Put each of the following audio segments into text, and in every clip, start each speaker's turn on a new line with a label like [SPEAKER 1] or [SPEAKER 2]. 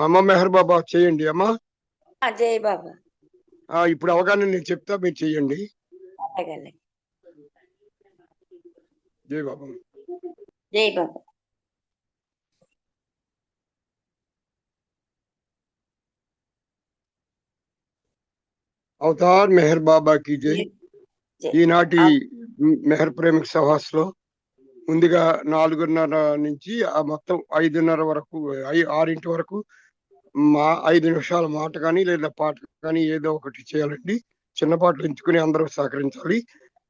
[SPEAKER 1] అమ్మ మెహర్ బాబా చేయండి అమ్మా.
[SPEAKER 2] జై బాబా.
[SPEAKER 1] ఇప్పుడు అవగాహన నేను చెప్తా, మీరు చెయ్యండి.
[SPEAKER 2] అలాగే.
[SPEAKER 1] జై బాబా.
[SPEAKER 2] జై బాబా.
[SPEAKER 1] అవతార్ మెహర్ బాబాకి జై. ఈనాటి మెహర్ ప్రేమిక సభలో ముందుగా 4:30 నుంచి మొత్తం 5:30 వరకు 6 వరకు 5 నిమిషాల మాట కానీ లేదా పాట కానీ ఏదో ఒకటి చేయాలండి. చిన్న పాటలు ఎంచుకుని అందరూ సహకరించాలి.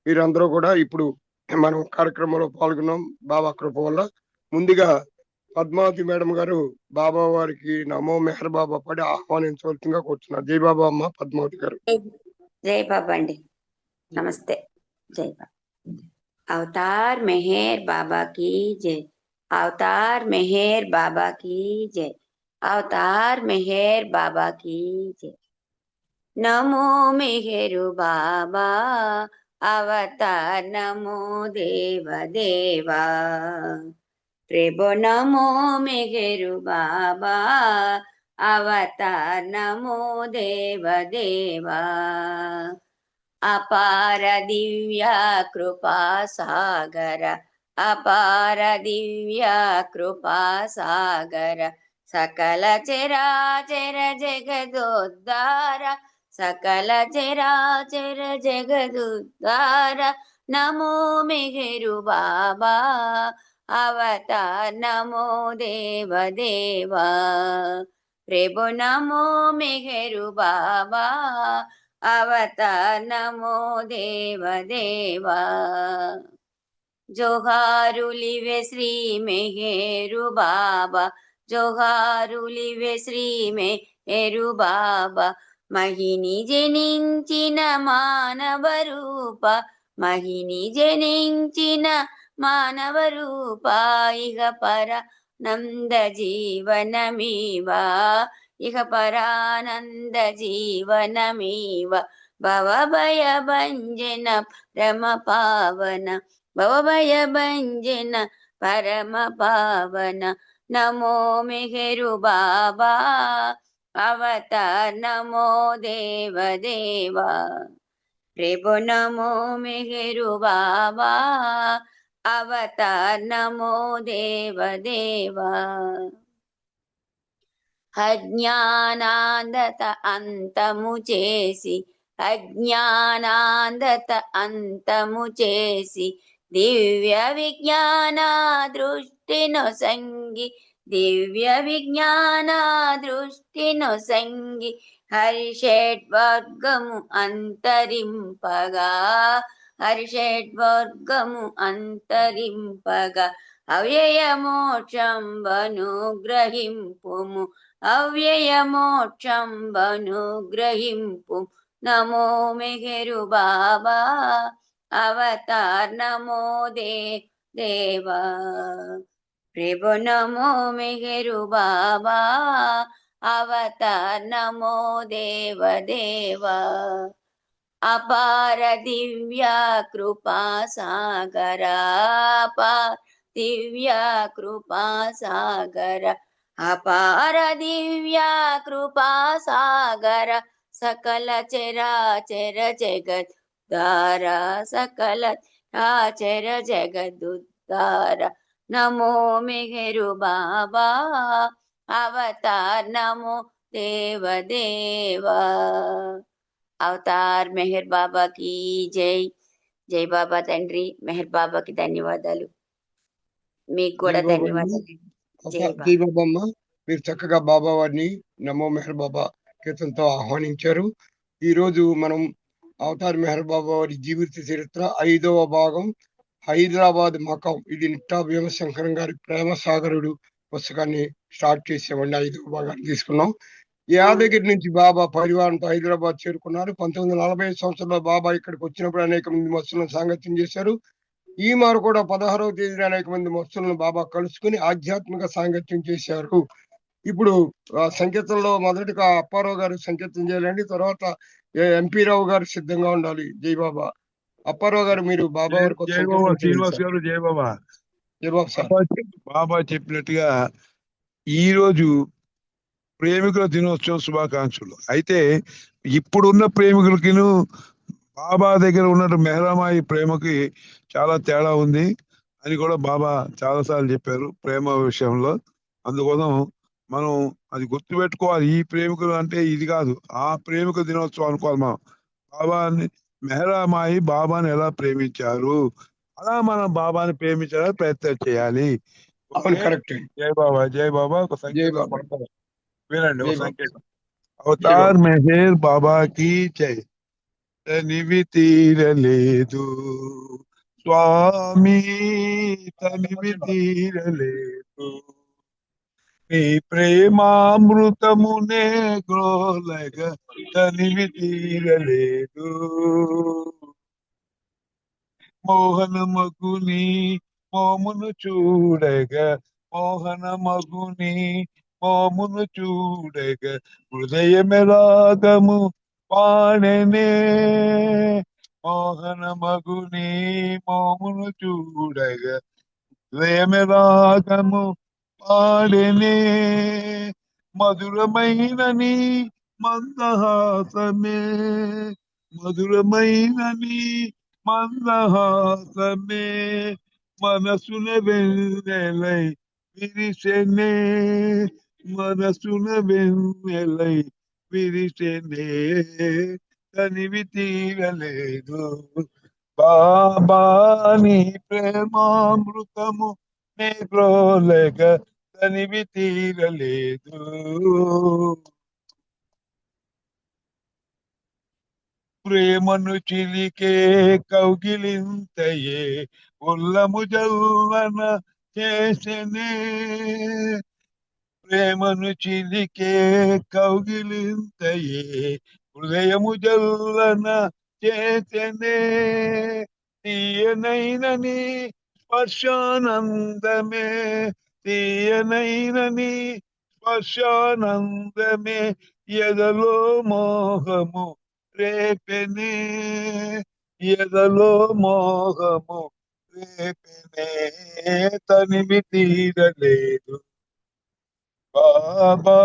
[SPEAKER 1] మీరందరూ కూడా ఇప్పుడు మనం కార్యక్రమంలో పాల్గొన్నాం బాబా కృప వల్ల. ముందుగా పద్మావతి మేడం గారు బాబా వారికి నమో మెహర్ బాబా పడి ఆహ్వానించవలసిందిగా కూర్చున్నారు. జై బాబా అమ్మ పద్మావతి గారు.
[SPEAKER 2] జై బాబా అండి. నమస్తే. జై బాబా. అవతార్ మెహర్ బాబా की जय. अवतार मेहर बाबा की जय. अवतार मेहर बाबा की जय. नमो मेहरु बाबा अवतार नमो देव देवा. प्रेबो नमो मेहरु बाबा अवतार नमो देव देवा. अपार दिव्य कृपा सागर. अपार दिव्य कृपा सागर. सकल चराचर जगदोद्धार. सकल चराचर जगदोद्धार. नमो मेहरु बाबा अवतार नमो देव देवा. प्रभु नमो मेहरु बाबा अवतार नमो देव देवा. जोहारुलिवे श्री मेहरु बाबा. जोहारुलिवे श्री मेहरु बाबा. महिनी जनिंचिन मानव रूप. महिनी जनिंचिन मानव रूप. इह पर नंद जीवनमीवा. इह परानंद जीवनमीव. भवभय भंजन परम पावन. भवभय भंजन परम पावन. नमो मेहरु बाबा अवतार नमो देव देवा. प्रभु नमो मेहरु बाबा अवतार नमो देव देवा. अज्ञानांदत अंतमु చేసి. अज्ञानांदत अंतमु చేసి. दिव्य विज्ञान दृष्टिनो संगी. दिव्य विज्ञान दृष्टिनो संगी. हर्षड्वर्गमु अंतरिंपगा. हर्षड्वर्गमु अंतरिंपगा. अव्यय मोक्षंबनुग्रहिंपुमु. अव्यय मोक्षंबनुग्रहिंपु. नमो मेहरु बाबा अवतार नमो देवा. प्रभु नमो मेहरु बाबा अवतार नमो देव देवा. अपार दिव्य कृपा सागर. अपार दिव्य कृपा सागर. अपार दिव्य कृपा सागर. सकल चराचर जगत उद्धारा. सकल चराचर जगत उद्धारा. नमो मेहरु बाबा अवतार नमो देव देवा. అవతార్ మెహర్ బాబాకి జై. జై బాబా తండ్రి. మెహర్ బాబాకి ధన్యవాదాలు. మీకు కూడా ధన్యవాదాలు.
[SPEAKER 1] జై బాబా అమ్మ. మీరు చక్కగా బాబా వారిని నమో మెహర్ బాబా కీర్తనతో ఆహ్వానించారు. ఈ రోజు మనం అవతార్ మెహర్ బాబా వారి జీవిత చరిత్ర 5వ భాగం హైదరాబాద్ మకాం. ఇది నిట్టా భీమశంకరం గారి ప్రేమ సాగరుడు పుస్తకాన్ని స్టార్ట్ చేసామండి. 5వ భాగాన్ని తీసుకున్నాం. యాదగిరి నుంచి బాబా పరివారంతో హైదరాబాద్ చేరుకున్నారు. 1940 సంవత్సరంలో బాబా ఇక్కడికి వచ్చినప్పుడు అనేక మంది మత్స్యులను సాంగత్యం చేశారు. ఈ మారు కూడా 16వ తేదీన అనేక మంది మత్స్యులను బాబా కలుసుకుని ఆధ్యాత్మిక సాంగత్యం చేశారు. ఇప్పుడు సంకీర్తనలో మొదటిగా అప్పారావు గారు సంకీర్తన చేయాలండి. తర్వాత ఎంపీ రావు గారు సిద్ధంగా ఉండాలి. జై బాబా. అప్పారావు గారు మీరు బాబా వారికి
[SPEAKER 3] బాబా చెప్పినట్టుగా ఈ రోజు ప్రేమికుల దినోత్సవం శుభాకాంక్షలు. అయితే ఇప్పుడున్న ప్రేమికులకిను బాబా దగ్గర ఉన్న మెహరామాయి ప్రేమకి చాలా తేడా ఉంది అని కూడా బాబా చాలాసార్లు చెప్పారు ప్రేమ విషయంలో. అందుకోసం మనం అది గుర్తుపెట్టుకోవాలి. ఈ ప్రేమికులు అంటే ఇది కాదు, ఆ ప్రేమికుల దినోత్సవం అనుకోవాలి. మనం బాబాని, మెహరామాయి బాబాని ఎలా ప్రేమించారు, అలా మనం బాబాని ప్రేమించడానికి ప్రయత్నం చేయాలి.
[SPEAKER 1] అవును, కరెక్ట్.
[SPEAKER 3] జై బాబా, జై బాబా. ఒక
[SPEAKER 1] జై
[SPEAKER 3] సంకేతం
[SPEAKER 1] బాబా,
[SPEAKER 3] పడతారు, వినండి.
[SPEAKER 1] జై
[SPEAKER 3] ఒక
[SPEAKER 1] బాబా,
[SPEAKER 3] సంకేతం.
[SPEAKER 1] జై
[SPEAKER 3] అవతార్
[SPEAKER 1] బాబా.
[SPEAKER 3] మెహర్ బాబా की जय. తనివి తీరలేదు స్వామి, తనివి తీరలేదు, నీ ప్రేమామృతమునే గ్రోలగ తనివి తీరలేదు. మోహన మగుని మోమును చూడగా, మోహన మగుని మోమును చూడగా, హృదయమే రాగము పాడెనే. మోహన మగుని మోమును చూడగా, హృదయమే రాగము పాడెనే. మధురమైన నీ మందహాసమే, మధురమైన నీ మందహాసమే, మనసున వెన్నెలై విరిసెనే, మనసున వెన్నెలై విరిసెనే, తనివి తీరలేదు బాబా నీ ప్రేమామృతము నే గ్రోలగ తనివి తీరలేదు. ప్రేమను చిలికే కౌగిలింతయే ఉల్లము జల్వన చేసెనే. ప్రేమను చిలికే కౌగిలింతయే హృదయము జల్లన చేసెనే. తీయనైనని స్పర్శానందమే, తీయనైనని స్పర్శానందమే, ఎదలో మోహము రేపెనే, ఎదలో మోహము రేపెనే, తనివి తీరలేదు బాబా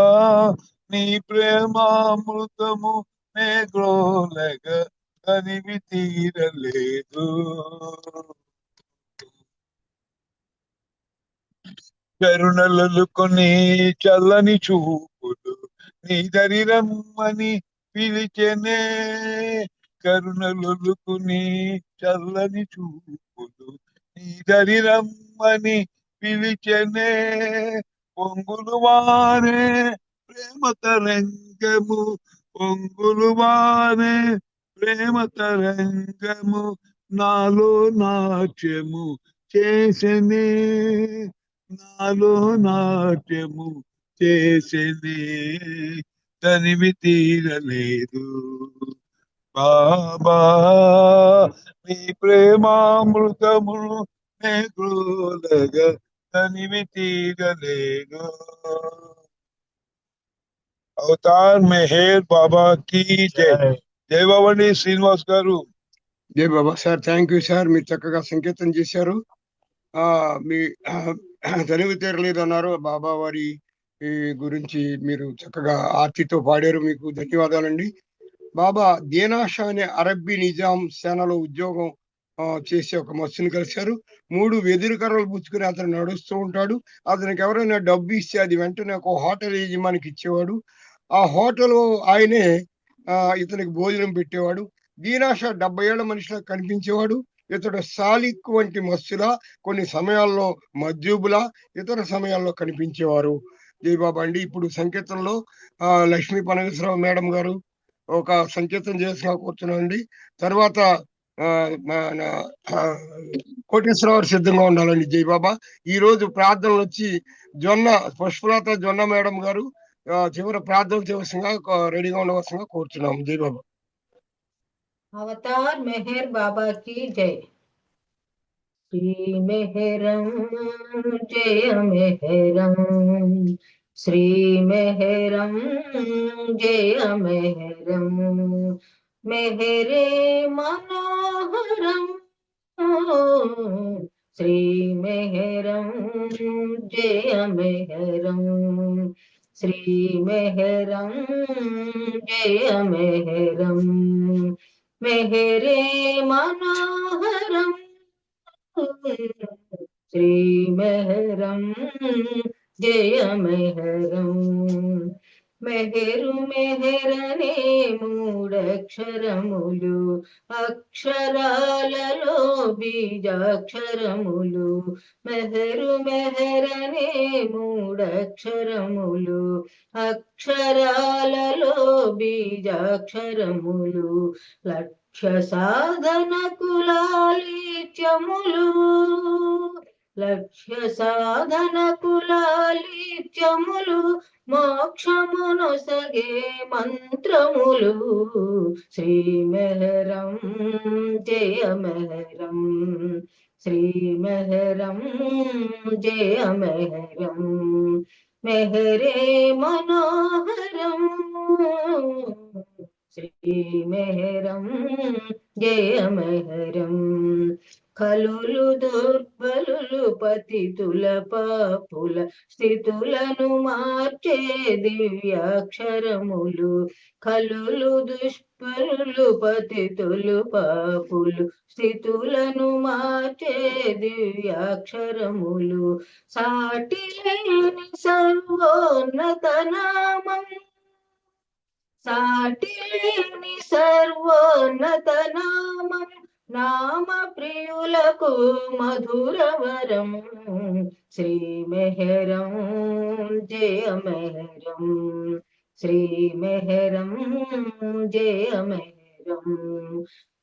[SPEAKER 3] నీ ప్రేమామృతము నే గ్రోలగ తనివి తీరలేదు. కరుణలలుకొని చల్లని చూపులు నీ దరి రమ్మని పిలిచెనే. కరుణలొలుకుని చల్లని చూపులు నీ దరి రమ్మని పిలిచెనే. పొంగులు వారే ప్రేమ తరంగము, పొంగులు వారే ప్రేమ తరంగము, నాలో నాట్యము చేసెనే, నాలో నాట్యము చేసెనే, తనివి తీరలేదు బాబా నీ ప్రేమామృతమును నే గ్రోలగ తనివి తీరలేదు. అవతార్ మెహర్ బాబా की జై. జై బాబండి శ్రీనివాస్ గారు.
[SPEAKER 1] జై బాబా సార్, థ్యాంక్ యూ సార్. మీరు చక్కగా సంకేతం చేశారు. మీ తనివి తీరలేదు అన్నారు. బాబా వారి గురించి మీరు చక్కగా ఆర్తితో పాడారు. మీకు ధన్యవాదాలండి. బాబా దీనాషా అనే అరబ్బీ నిజాం సేనలో ఉద్యోగం చేసే ఒక మత్స్సుని కలిశారు. 3 వెదురు కర్రలు పుచ్చుకుని అతను నడుస్తూ ఉంటాడు. అతనికి ఎవరైనా డబ్బు ఇస్తే అది వెంటనే ఒక హోటల్ యజమానికి ఇచ్చేవాడు. ఆ హోటల్ ఆయనే ఇతనికి భోజనం పెట్టేవాడు. దీనాషా 70 ఏళ్ల మనిషిలా కనిపించేవాడు. ఇతడు సాలిక్ వంటి మత్స్సులా, కొన్ని సమయాల్లో మజ్జూబులా, ఇతర సమయాల్లో కనిపించేవారు. జయబాబా అండి. ఇప్పుడు సంకేతంలో లక్ష్మీ పనగేశ్వరరావు మేడం గారు ఒక సంకేతం చేసిన కూర్చున్నాండి. తర్వాత మన కోటేశ్వరరావు సిద్ధంగా ఉండాలండి. జయబాబా. ఈ రోజు ప్రార్థనలు వచ్చి పుష్పలత జొన్న మేడం గారు చివరి ప్రార్థన చేయవలసిందిగా రెడీగా ఉండవలసిందిగా కోరుచున్నాం. జయబాబా.
[SPEAKER 4] అవతార్ మెహర్ బాబా की जय. श्री मेहरम जय मेहरम, श्री मेहरम जय मेहरम, मेहरे मनोहरम, श्री मेहरम जय मेहरम, శ్రీమెహరం జయ మెహరం మెహరే మనోహరం శ్రీమెహరం జయ మెహరం మెహరు మెహరనే మూడక్షరములు అక్షరాలలో బీజాక్షరములు మెహరు మెహరనే మూడక్షరములు అక్షరాలలో బీజాక్షరములు లక్ష్య సాధన కులాలిత్యములు లక్ష్య సాధన కులాలిత్యములు మోక్షమునొసగే మంత్రములు శ్రీమెహరం జయ మెహరం శ్రీమెహరం జయ మెహరం మెహరే మనోహరం శ్రీమెహరం జయ మెహరం కలులు దుర్బలులు పతితుల పాపుల స్థితులను మార్చే దివ్యాక్షరములు కలులు దుష్పరులు పతితులు పాపులు స్థితులను మార్చే దివ్యాక్షరములు సాటి లేని సర్వోన్నత నామం సాటి లేని సర్వోన్నత నామం నామ ప్రియులకు మధురవరం శ్రీమెహరం జయ మెహరం శ్రీమెహరం జయ మెహరం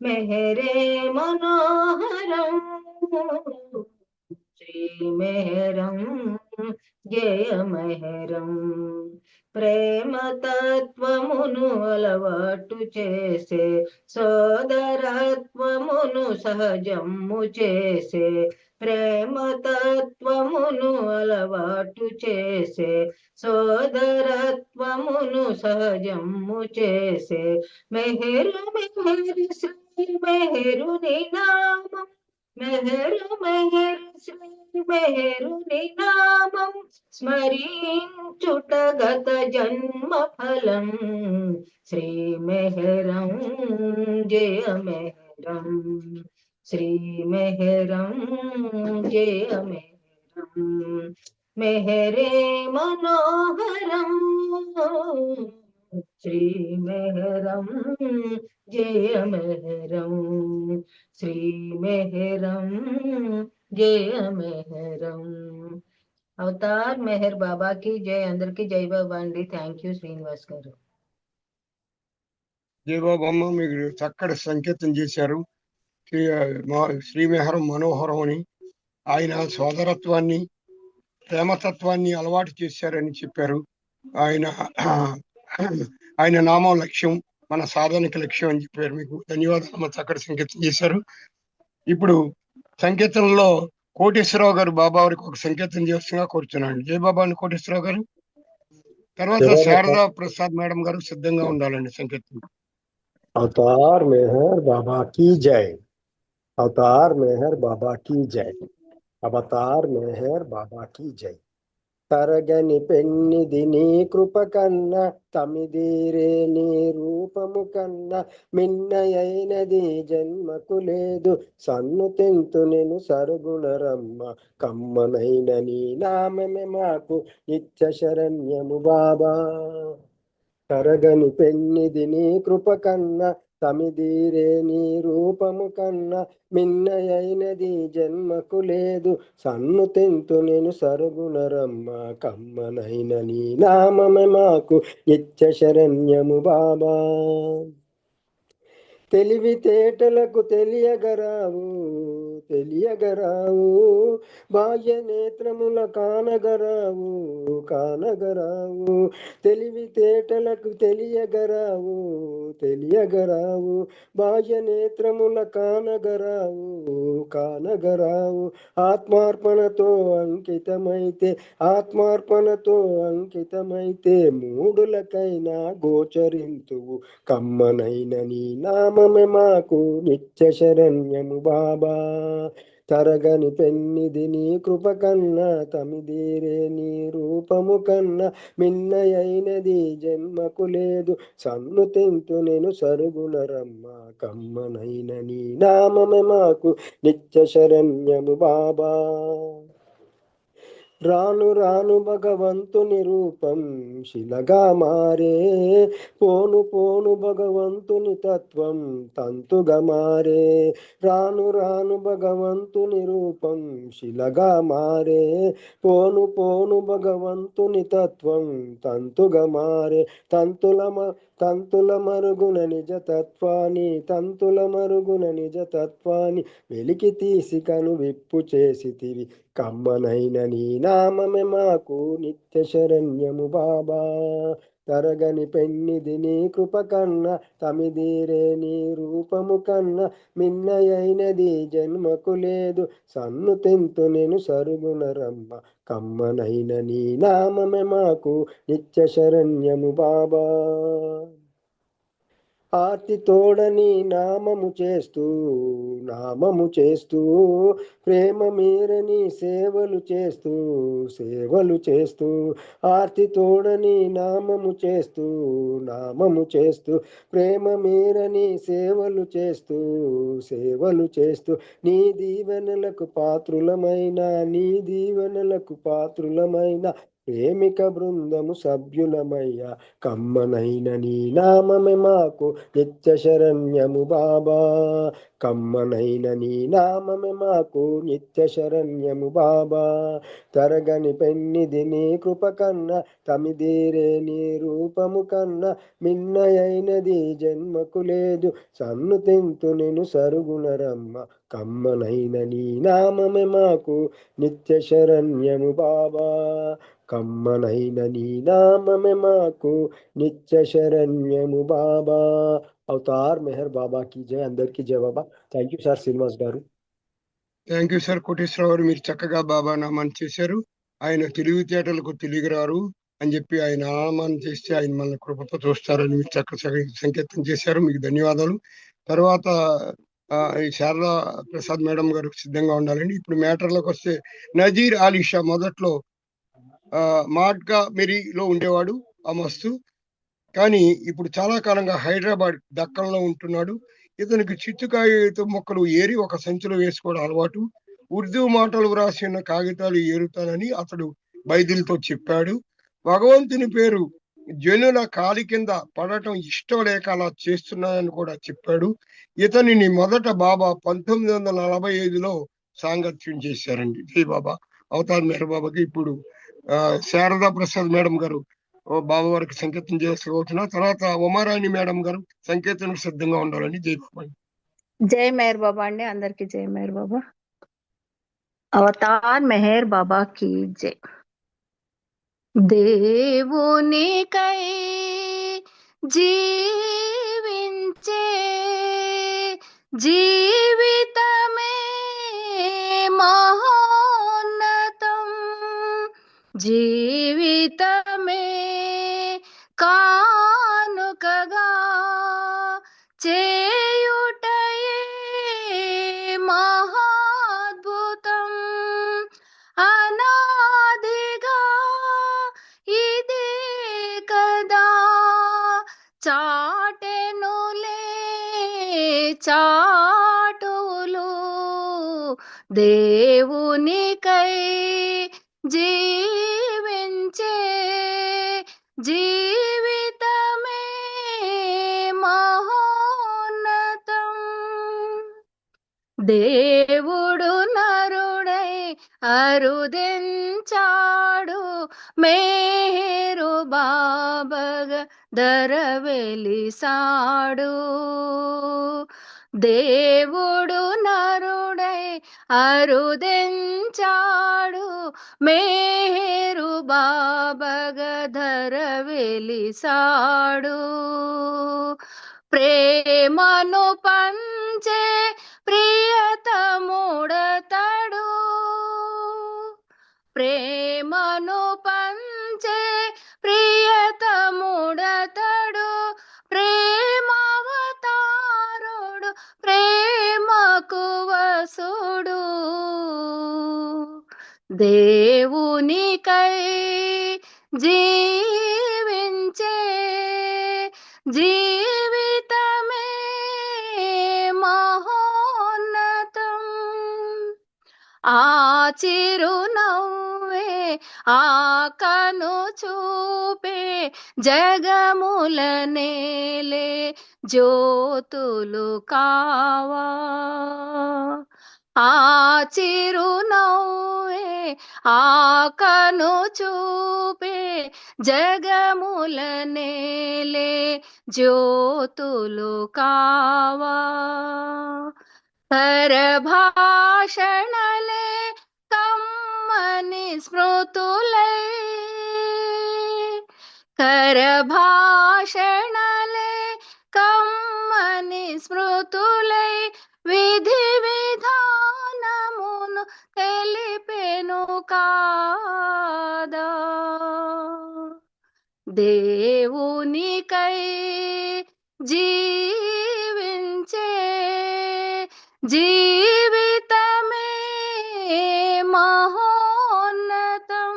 [SPEAKER 4] మెహరే మనోహరం శ్రీమెహరం జయ మెహరం ప్రేమ తత్వమును అలవాటు చేసే సోదరత్వమును సహజము చేసే ప్రేమ తత్వమును అలవాటు చేసే సోదరత్వమును సహజము చేసే మెహరు మెహరు శ్రీ మెహరుని నామం మెహరు మెహరు శ్రీ మెహరుని నామం స్మరించుట గత జన్మ ఫలం శ్రీమెహరం జయ మెహరం శ్రీమెహరం జయ మెహరం మెహరే మనోహరం శ్రీమెహరం జయ మెహరం శ్రీమెహరం జయ మెహరం అవతార్ మెహర్ బాబా కి జై అందరికి జై బాబా అండి థ్యాంక్ యూ శ్రీనివాస్ గారు
[SPEAKER 1] జయ బాబమ్మ మీకు చక్కటి సంకేతం చేశారు శ్రీమెహరం మనోహరం అని ఆయన సోదరత్వాన్ని ప్రేమతత్వాన్ని అలవాటు చేశారని చెప్పారు ఆయన నామం లక్ష్యం మన సాధనకి లక్ష్యం అని చెప్పారు మీకు ధన్యవాదాలు చక్కటి సంకేతం చేశారు ఇప్పుడు సంకేతంలో కోటేశ్వరరావు గారు బాబా వారికి ఒక సంకేతం చేస్తున్నా కోరుతున్నాను జయ బాబా అని కోటేశ్వరరావు గారు తర్వాత శారదా ప్రసాద్ మేడం గారు సిద్ధంగా ఉండాలండి సంకేతం
[SPEAKER 5] अवतार मेहर बाबा की जय अवतार मेहर बाबा की जय अवतार मेहर बाबा की जय తరగని పెన్నిది నీ కృప కన్నా తమిదీరే నీ రూపము కన్నా మిన్నయైనది జన్మకు లేదు సన్నుతింతు నేను సరుగుణరమ్మ కమ్మనైన నీ నామమే మాకు నిత్య శరణ్యము బాబా తరగని పెన్నిది నీ కృప కన్నా తమిదీరే నీ రూపము కన్నా మిన్నయైనది జన్మకు లేదు సన్నుతింతు నేను సరుగుణరమ్మ కమ్మనైన నీ నామమే మాకు నిత్య శరణ్యము బాబా తెలివితేటలకు తెలియగరావు బాహ్య నేత్రముల కానగరావు తెలివితేటలకు తెలియగరావు బాహ్య నేత్రముల కానగరావు ఆత్మార్పణతో అంకితమైతే మూడులకైనా గోచరింతువు కమ్మనైన నీ నామమే మాకు నిత్య శరణ్యము బాబా తరగని పెన్నిది నీ కృప కన్నా, తమిదీరే నీ రూపము కన్నా, మిన్నయైనది జన్మకు లేదు. సన్ను తెంతు నేను సరుగునరమ్మ, కమ్మనైన నీ నామమే మాకు నిత్య శరణ్యము బాబా. రాను రాను భగవంతుని రూపం శిలగా మారే, పోను పోను భగవంతుని తత్వం తంతుగా మారే. రాను రాను భగవంతుని రూపం శిలగా మారే, పోను పోను భగవంతుని తత్వం తంతుగా మారే. తంతుల మరుగున నిజ తత్వాన్ని, తంతుల మరుగున నిజ తత్వాన్ని వెలికి తీసి కను విప్పు చేసితివి. కమ్మనైన నీ నామమే మాకు నిత్య శరణ్యము బాబా. తరగని పెన్నిది నీ కృప కన్నా, తమిదీరే నీ రూపము కన్నా, మిన్నయైనది జన్మకు లేదు. సన్ను తెంతు నేను సరుగునరమ్మ, కమ్మనైన నీ నామమే మాకు నిత్య శరణ్యము బాబా. ఆర్తి తోడని నామము చేస్తూ, నామము చేస్తూ, ప్రేమ మీరని సేవలు చేస్తూ, సేవలు చేస్తూ, ఆర్తి తోడని నామము చేస్తూ, నామము చేస్తూ, ప్రేమ మీరని సేవలు చేస్తూ, సేవలు చేస్తూ, నీ దీవెనలకు పాత్రులమైన, నీ దీవెనలకు పాత్రులమైన ప్రేమిక బృందము సభ్యులమయ్యా. కమ్మనైన నీ నామమే మాకు నిత్య శరణ్యము బాబా. కమ్మనైన నీ నామమే మాకు నిత్య శరణ్యము బాబా. తరగని పెన్నిది నీ కృప కన్నా, తమిదీరే నీ రూపము కన్నా, మిన్నయైనది జన్మకు లేదు. సన్ను తెంతు నేను సరుగునరమ్మ, కమ్మనైన నీ నామమే మాకు నిత్య శరణ్యము బాబా. కమ్మనైన నీ నామమే మాకు నిత్య శరణ్యము బాబా. అవతార్ మెహర్ బాబా की जय. అందరికీ జయ బాబా. థ్యాంక్ యూ సార్ శ్రీనివాస్ గారు.
[SPEAKER 1] థ్యాంక్ యూ సార్ కోటేశ్వరరావు గారు. మీరు చక్కగా బాబా నామాన్ని చేశారు. ఆయన తెలివితేటలకు తెలియరారు అని చెప్పి ఆయన నామాన్ని చేస్తే ఆయన మన కృపతో చూస్తారని మీరు చక్కగా సంకేతం చేశారు. మీకు ధన్యవాదాలు. తర్వాత ఈ శారదా ప్రసాద్ మేడం గారు సిద్ధంగా ఉండాలండి. ఇప్పుడు మ్యాటర్లోకి వస్తే నజీర్ ఆలీషా మొదట్లో మాడ్గా మెరీలో ఉండేవాడు ఆ మస్తు. కానీ ఇప్పుడు చాలా కాలంగా హైదరాబాద్ దక్కన్లో ఉంటున్నాడు. ఇతనికి చిత్తుకాయ మొక్కలు ఏరి ఒక సంచిలో వేసుకోవడం అలవాటు. ఉర్దూ మాటలు వ్రాసి ఉన్న కాగితాలు ఏరుతానని అతడు బైదిల్తో చెప్పాడు. భగవంతుని పేరు జనుల కాలి కింద పడటం ఇష్టం లేక అలా చేస్తున్నానని కూడా చెప్పాడు. ఇతనిని మొదట బాబా 1945లో సాంగత్యం చేశారండి. జై బాబా. అవతార్ మెహర్ బాబాకి ఇప్పుడు శారదా ప్రసాద్ మేడం గారు బాబా వారికి సంకేతం చేసుకోవచ్చు. తర్వాత ఉమారాణి మేడం గారు సంకేతం సిద్ధంగా ఉండాలని. జై బాబా.
[SPEAKER 6] జై మెహర్ బాబా అండి. అందరికి జై మెహర్ బాబా. అవతార్ మెహర్ బాబా की जय. దేవునికై జీవించే జీవితమే మహోన్నతం, జీవితమే కానుకగా చేయుటయే మహాద్భుతం. అనాదిగా ఇదే కదా చాటెనులే చాటులు. దేవునికై జీవించే జీవితమే మహోన్నతం. దేవుడు నరుడై అరుదించాడు, మేరు బాబగా ధర వెలిసాడు. దేవుడు నరుడై అరుదించాడు, మేరు బాబగా ధర వెలిసాడు. ప్రేమను పంచే ప్రియతముడతడు, ప్రేమను పంచే ప్రియతముడతడు. ప్రేమావతారుడు, ప్రేమకు వసుడు. దేవునికై జీవించే జీవితమే మహోన్నతం. ఆ చిరునవ్వే ఆ కను చూపే జగముల నేలే జ్యోతులు కావా. ఆ చిరునవ్వే ఆ కను చూపే జగముల నేలే జ్యోతులు కావా. పరభాషణలే కమ్మని స్మృతులై కరభాషణలే కమ్మని స్మృతులై విధి విధానమును తెలిపెను కాదా. దేవునికై జీవించే జీవితమే మహోన్నతం.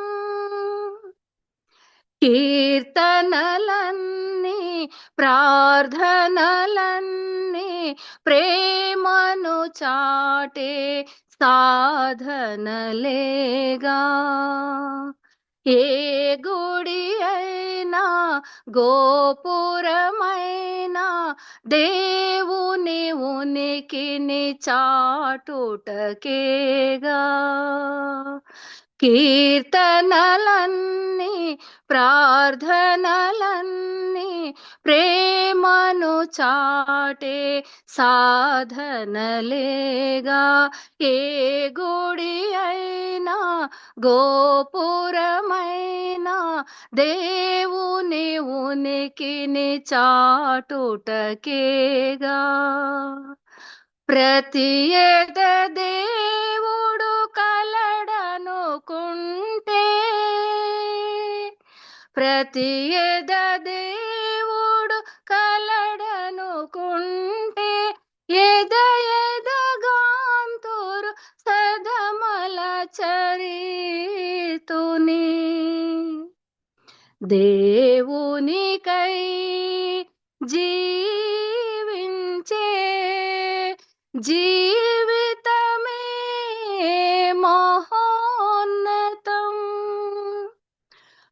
[SPEAKER 6] కీర్తనలన్నీ ప్రార్థనలన్నీ ప్రేమను చాటే సాధనలేగా. ఏ గుడి అయినా గోపురమైనా దేవుని ఉనికిని చాటుటకేగా. కీర్తనలన్నీ ప్రార్థనలన్నీ ప్రేమను చాటే సాధనలేగా. ఏ గుడి అయినా గోపురమైనా దేవుని ఉనికిని చాటుటకేగా. ప్రతి ఎద దేవుడు కలడనుకుంటే ప్రతి ఎద దేవుడు కలడనుకుంటే ఎద ఎదగాంతురు సదమల చరితుని. దేవునికై జీవించే జీవితమే మహోన్నతం.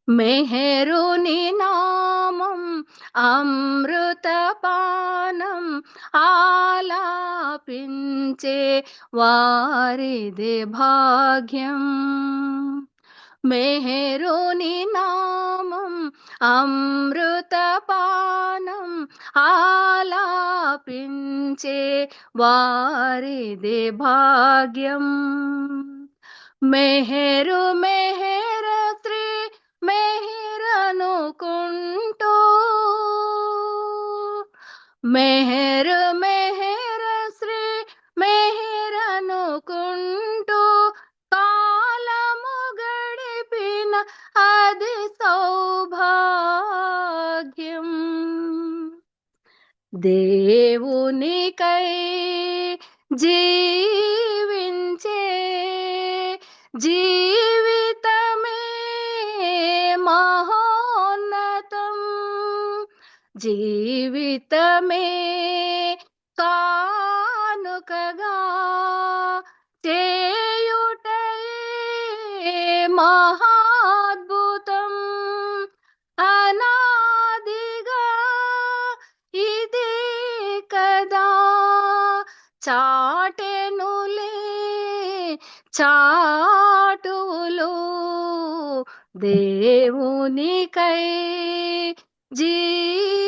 [SPEAKER 6] మెహరుని నామం అమృతపానం ఆలాపించే వారిదే భాగ్యం. మెహరుని నామం అమృతపానం ఆలాపించే వారిదే భాగ్యం. మెహరు మెహర శ్రీ మెహరనుకుంటూ మెహరు మెహర శ్రీ మెహరనుకుంటూ కాలము గడిపిన అది సౌభాగ్యం. దేవునికై జీవించే జీవితమే మహోన్నతం. జీవితమే కానుకగా చేయుటయే మహాద్భుతం. అనాదిగా ఇదే కదా చాటెనులే చాటులు. దేవునికై జీవించే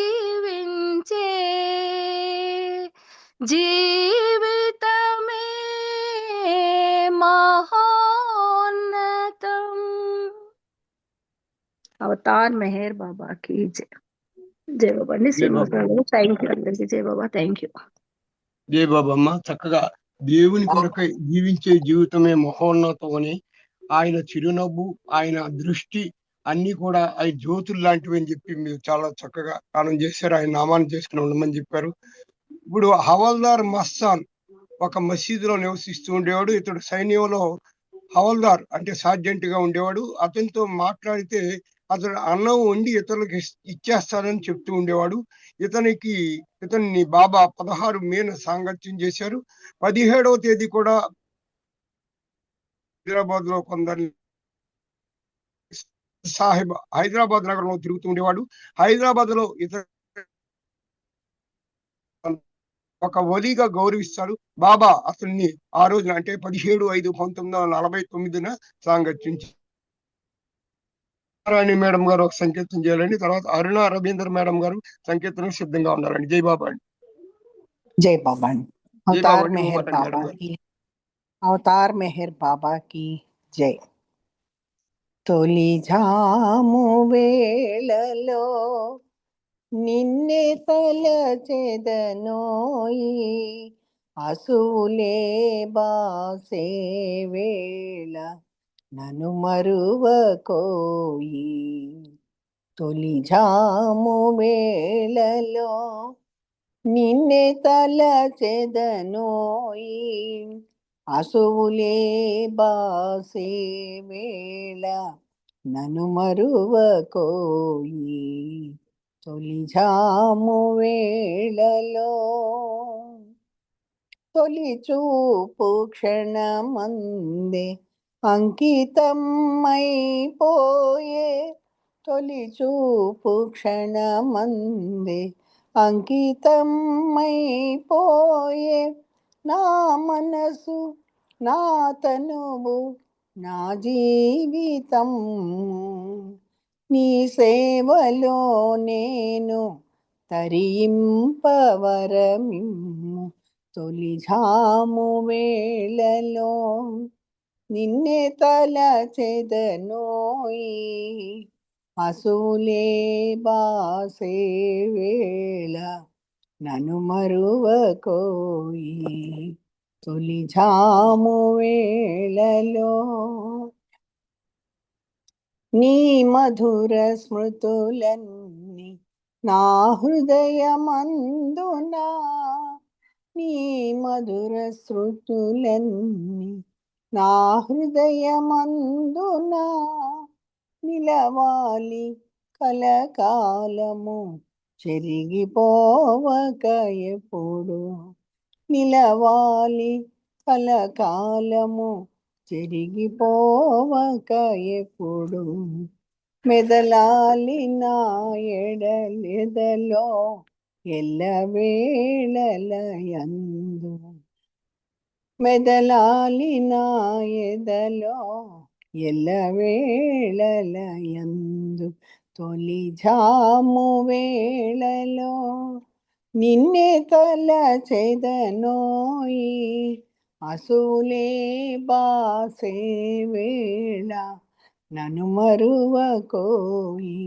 [SPEAKER 6] జీవితమే మహోన్నతం. అవతార్ మెహర్ బాబా की जय. జై బాబా అండి. థ్యాంక్ యూ అందరికి. జై బాబా. Thank you.
[SPEAKER 1] జై బాబమ్మ. చక్కగా దేవుని కొరకై జీవించే జీవితమే మహోన్నతం అని ఆయన చిరునవ్వు ఆయన దృష్టి అన్ని కూడా ఆయన జ్యోతులు లాంటివి అని చెప్పి మీరు చాలా చక్కగా గానం చేశారు. ఆయన నామాన్ని చేసుకుని ఉండమని చెప్పారు. ఇప్పుడు హవల్దార్ మస్తాన్ ఒక మసీదులో నివసిస్తూ ఉండేవాడు. ఇతడు సైన్యంలో హవల్దార్ అంటే సార్జెంట్ గా ఉండేవాడు. అతనితో మాట్లాడితే అతను అన్నం వండి ఇతరులకు ఇచ్చేస్తానని చెప్తూ ఉండేవాడు. ఇతన్ని బాబా 16 మేన సాంగత్యం చేశారు. 17వ తేదీ కూడా హైదరాబాద్ లో కొందరు సాహెబ్ హైదరాబాద్ నగరంలో తిరుగుతూ ఉండేవాడు. హైదరాబాద్ లో ఇతర ఒక వలిగా గౌరవిస్తారు. బాబా అతన్ని ఆ రోజున అంటే 17/5/1949 సాంగత్యం రాణి మేడం గారు ఒక సంకీర్తన చేయాలండి. తర్వాత అరుణ రవీంద్ర మేడం గారు సంకీర్తన సిద్ధంగా ఉండాలండి. జై బాబా అండి.
[SPEAKER 7] जय बाबा
[SPEAKER 1] జై బాబా
[SPEAKER 7] अवतार
[SPEAKER 1] అండి.
[SPEAKER 7] मेहर
[SPEAKER 1] ఓ మేడం
[SPEAKER 7] बाबा
[SPEAKER 1] గారు.
[SPEAKER 7] की अवतार मेहर बाबा की जय. తొలి జాము వేళలో నిన్నే తలచెదనోయి అసులే బాసే వేళ నన్ను మరువకోయి. తొలి జాము వేళలో నిన్నే తలచెదనోయి అసువులే బాసే వేళ నన్ను మరువకోయి. తొలి జాము వేళలో తొలి చూపు క్షణమందే అంకితమైపోయే. తొలి చూపు క్షణమందే అంకితమైపోయే. నా మనసు నా తనువు నా జీవితం నీ సేవలో నేను తరింపవరమిమ్ము. తొలి జాము వేళలో నిన్నే తలచెదనోయి అసులే బాసే వేళ నన్ను మరువకోయి. తొలి జాము వేళలో నీ మధుర స్మృతులన్నీ నా హృదయమందునా. నీ మధుర స్మృతులన్నీ నా హృదయమందునా నిలవాలి కలకాలము చెరిగిపోవక ఎప్పుడు. నిలవాలి కలకాలము చెరిగిపోవక ఎప్పుడు. మెదలాలి నా ఎడలెదలో ఎల్లవేళలయందు. మెదలాలి నా ఎదలో ఎల్లవేళలయందు. తొలి జాము వేళలో నిన్నే తలచెదనోయి అసులే బాసే వేళ నన్ను మరువకోయి.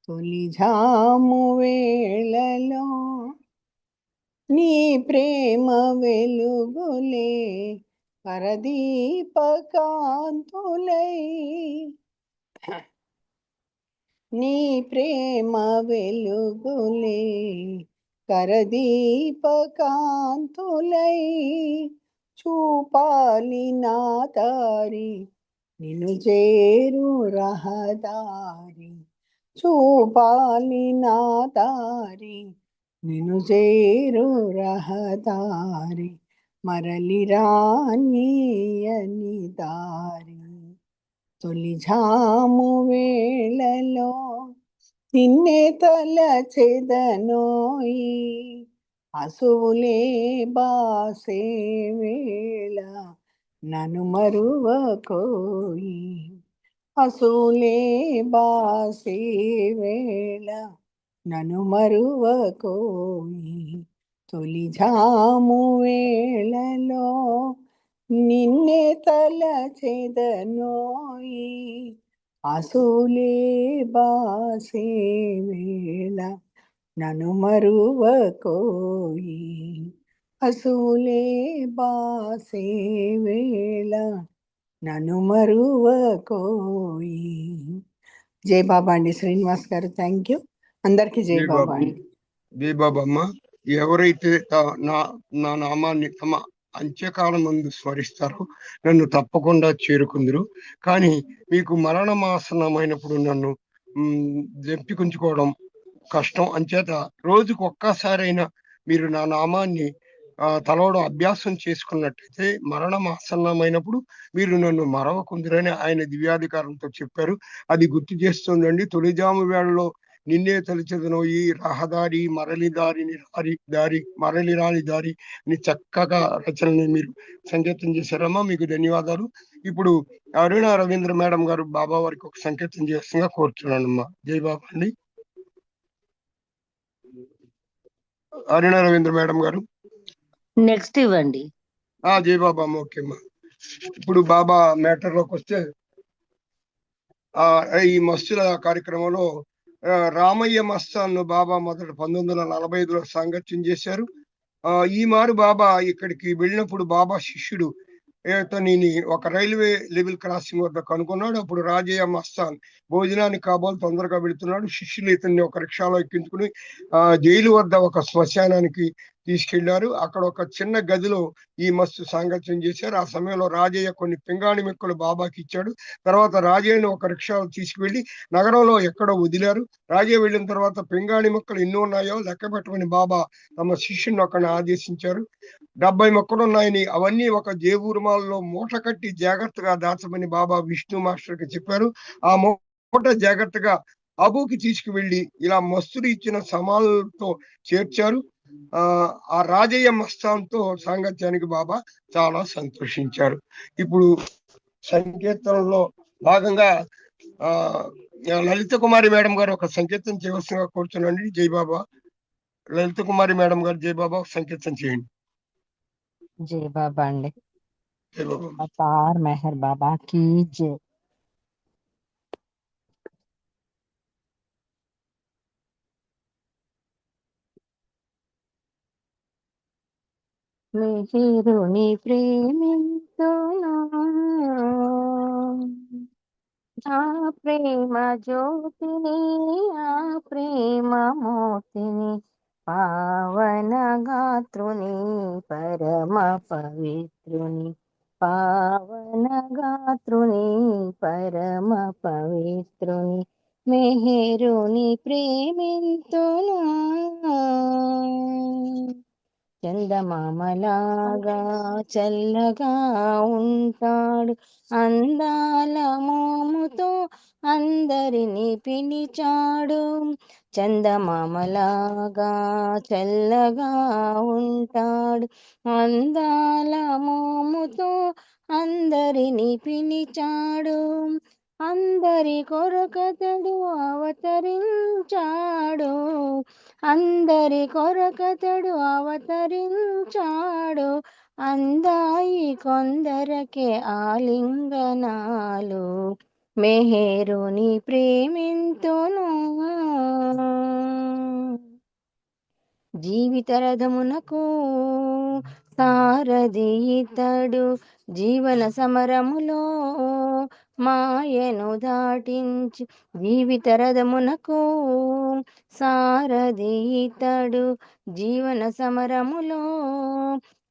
[SPEAKER 7] తొలి జాము వేళలో నీ ప్రేమ వెలుగులే పరదీపకాంతులై. నీ ప్రేమ వెలుగులే కరదీపకాంతులై చూపాలి నా దారి నిన్ను చేరు రహదారి. చూపాలి నా దారి నిన్ను చేరు రహదారి. మరలి రానియని దారి. తొలి జాము వేళలో నిన్నే తలచెదనోయి అసువులే బాసే వేళ నన్ను మరువకోయి. అసువులే బాసే వేళ నన్ను మరువకోయి. తొలి జాము వేళలో నిన్నే తలచెదనోయి అసులే బాసే వేళ నన్ను మరువకోయి. అసులే బాసే వేళ నన్ను మరువకోయి. జై బాబా అండి. శ్రీనివాస్ గారు థ్యాంక్ యూ. అందరికి జై బాబా అండి.
[SPEAKER 1] జై బాబా అమ్మ. ఎవరైతే నా నామాన్ని తమ అంత్యకాలం ముందు స్మరిస్తారో నన్ను తప్పకుండా చేరుకుందురు. కానీ మీకు మరణమాసన్నమైనప్పుడు నన్ను జంపికుంచుకోవడం కష్టం. అంచేత రోజుకు ఒక్కసారైనా మీరు నా నామాన్ని తలవడం అభ్యాసం చేసుకున్నట్టయితే మరణం ఆసన్నమైనప్పుడు మీరు నన్ను మరవకుందురని ఆయన దివ్యాధికారంతో చెప్పారు. అది గుర్తు చేస్తుందండి. తొలిజాము వేళలో నిన్నే తలిచెదను ఈ రహదారి మరలి దారిని దారి మరలి రాని దారి అని చక్కగా రచనని మీరు సంకేతం చేశారమ్మా. మీకు ధన్యవాదాలు. ఇప్పుడు అరుణ రవీంద్ర మేడం గారు బాబా వారికి ఒక సంకేతం చేస్తుందిగా కోరుతున్నానమ్మా. జై బాబా అండి. అరుణ రవీంద్ర మేడం గారు
[SPEAKER 8] నెక్స్ట్ ఇవ్వండి.
[SPEAKER 1] జై బాబా అమ్మ. ఓకే అమ్మా. ఇప్పుడు బాబా మ్యాటర్ లోకి వస్తే ఈ మస్తుల కార్యక్రమంలో రామయ్య మస్తాన్ను బాబా మొదట 1945లో సాంగత్యం చేశారు. ఈ మారు బాబా ఇక్కడికి వెళ్ళినప్పుడు బాబా శిష్యుడు ఇతనిని ఒక రైల్వే లెవెల్ క్రాసింగ్ వద్ద కనుక్కున్నాడు. అప్పుడు రాజయ్య మస్తాన్ భోజనానికి కాబోలు తొందరగా వెళుతున్నాడు. శిష్యులు ఇతన్ని ఒక రిక్షాలో ఎక్కించుకుని జైలు వద్ద ఒక శ్మశానానికి తీసుకెళ్లారు. అక్కడ ఒక చిన్న గదిలో ఈ మస్తు సాంగత్యం చేశారు. ఆ సమయంలో రాజయ్య కొన్ని పింగాణి మెక్కలు బాబాకి ఇచ్చాడు. తర్వాత రాజయ్యను ఒక రిక్షాలో తీసుకువెళ్లి నగరంలో ఎక్కడో వదిలారు. రాజయ్య వెళ్ళిన తర్వాత పింగాణి మొక్కలు ఎన్ని ఉన్నాయో లెక్క పెట్టమని బాబా తమ శిష్యుని ఒకరిని ఆదేశించారు. 70 మొక్కలు ఉన్నాయని అవన్నీ ఒక జేబురుమాల్లో మూట కట్టి జాగ్రత్తగా దాచమని బాబా విష్ణు మాస్టర్ కి చెప్పారు. ఆ మూట జాగ్రత్తగా అబుకి తీసుకువెళ్లి ఇలా మస్తులు ఇచ్చిన సమాలతో చేర్చారు. ఆ రాజయ్య మస్తాన్తో సాంగత్యానికి బాబా చాలా సంతోషించారు. ఇప్పుడు సంకీర్తనలో భాగంగా లలిత కుమారి మేడం గారు ఒక సంకీర్తన చేయవలసిందిగా కోరుతున్నాండి. జై బాబా. లలిత కుమారి మేడం గారు జై బాబా సంకీర్తన చేయండి.
[SPEAKER 8] జై బాబా అండి.
[SPEAKER 1] జై బాబా.
[SPEAKER 8] అవతార్ మెహర్ బాబా కీ జై. మిహిరుని ప్రేమింతునా ఆ ప్రేమ జ్యోతిని ఆ ప్రేమ మోతిని పావన గాత్రుని పరమ పవిత్రుని పావన గాత్రుని పరమ పవిత్రుని మెహరుని ప్రేమింతునా చందమామలాగా చల్లగా ఉంటాడు అందాల మోముతో అందరిని పిలిచాడు. చందమామలాగా చల్లగా ఉంటాడు అందాల మోముతో అందరిని పిలిచాడు. అందరి కొరకతడు అవతరించాడు అందరి కొరకతడు అవతరించాడు అందాయి కొందరకే ఆలింగనాలు మెహరుని ప్రేమింతును జీవిత రథమునకు సారథి ఇతడు జీవన సమరములో మాయను దాటించి జీవిత రథమునకు సారథి ఇతడు జీవన సమరములో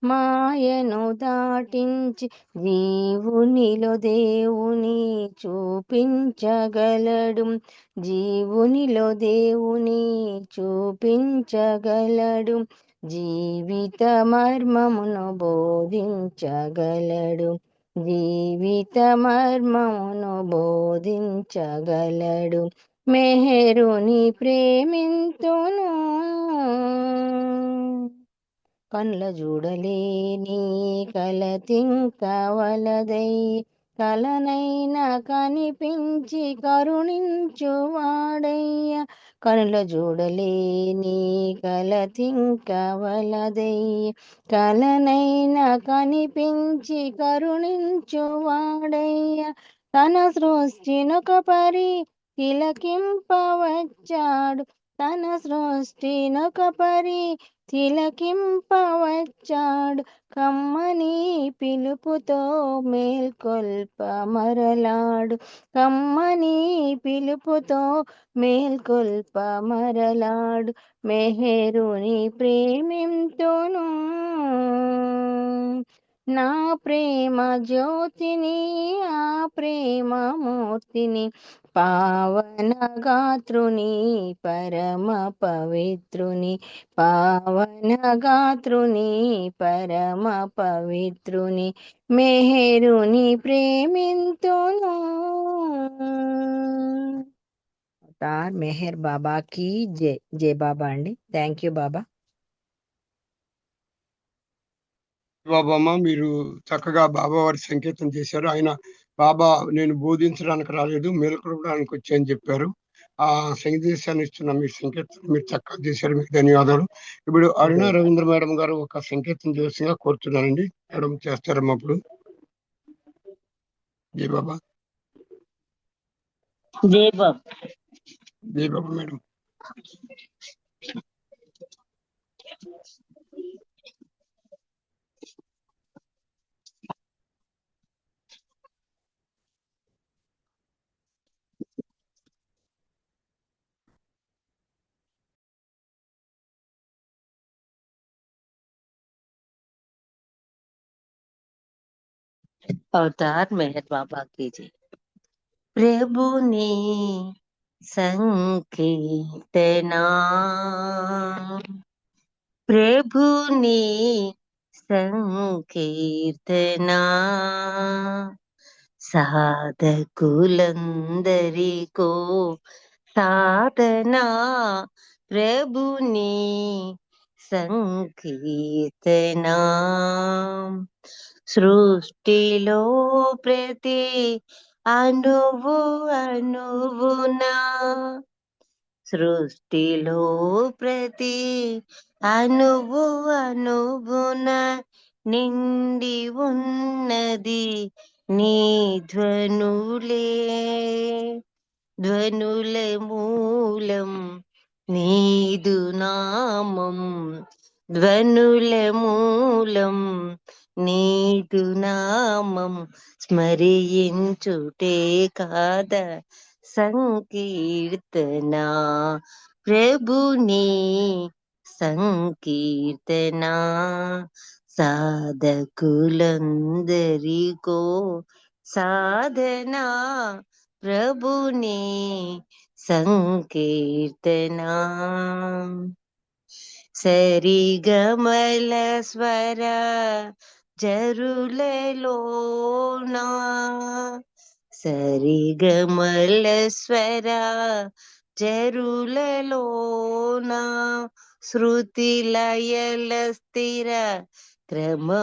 [SPEAKER 8] మాయను దాటించి జీవునిలో దేవుని చూపించగలడు జీవునిలో దేవుని చూపించగలడు జీవిత మర్మమును బోధించగలడు జీవిత మర్మమును బోధించగలడు మెహరుని ప్రేమింతును కళ్ళ చూడలేని కలతింకవలదై కలనైనా కనిపించి కరుణించువాడయ్య కనుల చూడలేని కలతింకవలదై కలనైనా కనిపించి కరుణించువాడయ్య తన సృష్టినొక పరి తిలకింపవచ్చాడు తన సృష్టినొక పరి తిలకింపవచ్చాడు కమ్మని పిలుపుతో మేల్కొల్ప మరలాడు కమ్మని పిలుపుతో మేల్కొల్ప మరలాడు మెహరుని ప్రేమింతును నా ప్రేమ జ్యోతిని ఆ ప్రేమ మూర్తిని పావన గాత్రుని పరమ పవిత్రుని పావన గాత్రుని పరమ పవిత్రుని మెహరుని ప్రేమింతును. అవతార్ మెహర్ బాబాకి జై. జై బాబా అండి. థ్యాంక్ యూ బాబా.
[SPEAKER 1] బాబమ్మ మీరు చక్కగా బాబా వారి సంకేతం చేశారు. ఆయన బాబా నేను బోధించడానికి రాలేదు, మేలుకొల్పడానికి వచ్చాయని చెప్పారు. ఆ సందేశాన్ని ఇస్తున్న మీ సంకేతం మీరు చక్కగా చేశారు. మీకు ధన్యవాదాలు. ఇప్పుడు అరుణ రవీంద్ర మేడం గారు ఒక సంకేతం చేసిందిగా కోరుతున్నానండి. మేడం చేస్తారమ్మా ఇప్పుడు. జై బాబా.
[SPEAKER 9] జై బాబా.
[SPEAKER 1] జై బాబా మేడం.
[SPEAKER 9] अवतार मेहर बाबा की जय। प्रभु ने संकीर्तना, प्रभु ने संकीर्तना, साधकुలందరికో సాధనా प्रभु ने संकीर्तना। సృష్టిలో ప్రతి అణువు అణువునా, సృష్టిలో ప్రతి అణువు అణువున నిండి ఉన్నది నీ ధ్వనులే. ధ్వనుల మూలం నీదు నామం, ధ్వనుల మూలం నీదు నామం స్మరించుటే కాద సంకీర్తనా. ప్రభుని సంకీర్తనా, సాధకులందరికో సాధనా ప్రభుని సంకీర్తనా. సరిగమల స్వర జరులలోనా, సరిగమల స్వర జరులలోనా, శృతి లయల స్థిర క్రమములోనా,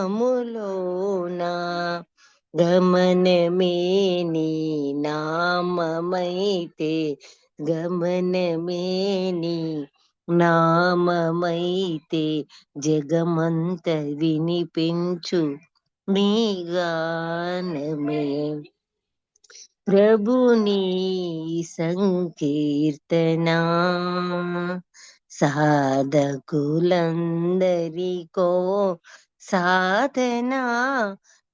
[SPEAKER 9] గమనమే నీ నామమైతే, గమనమే నీ నామమైతే జగమంత వినిపించు నీ గానమే. ప్రభుని సంకీర్తనా, సాధకులందరికో సాధనా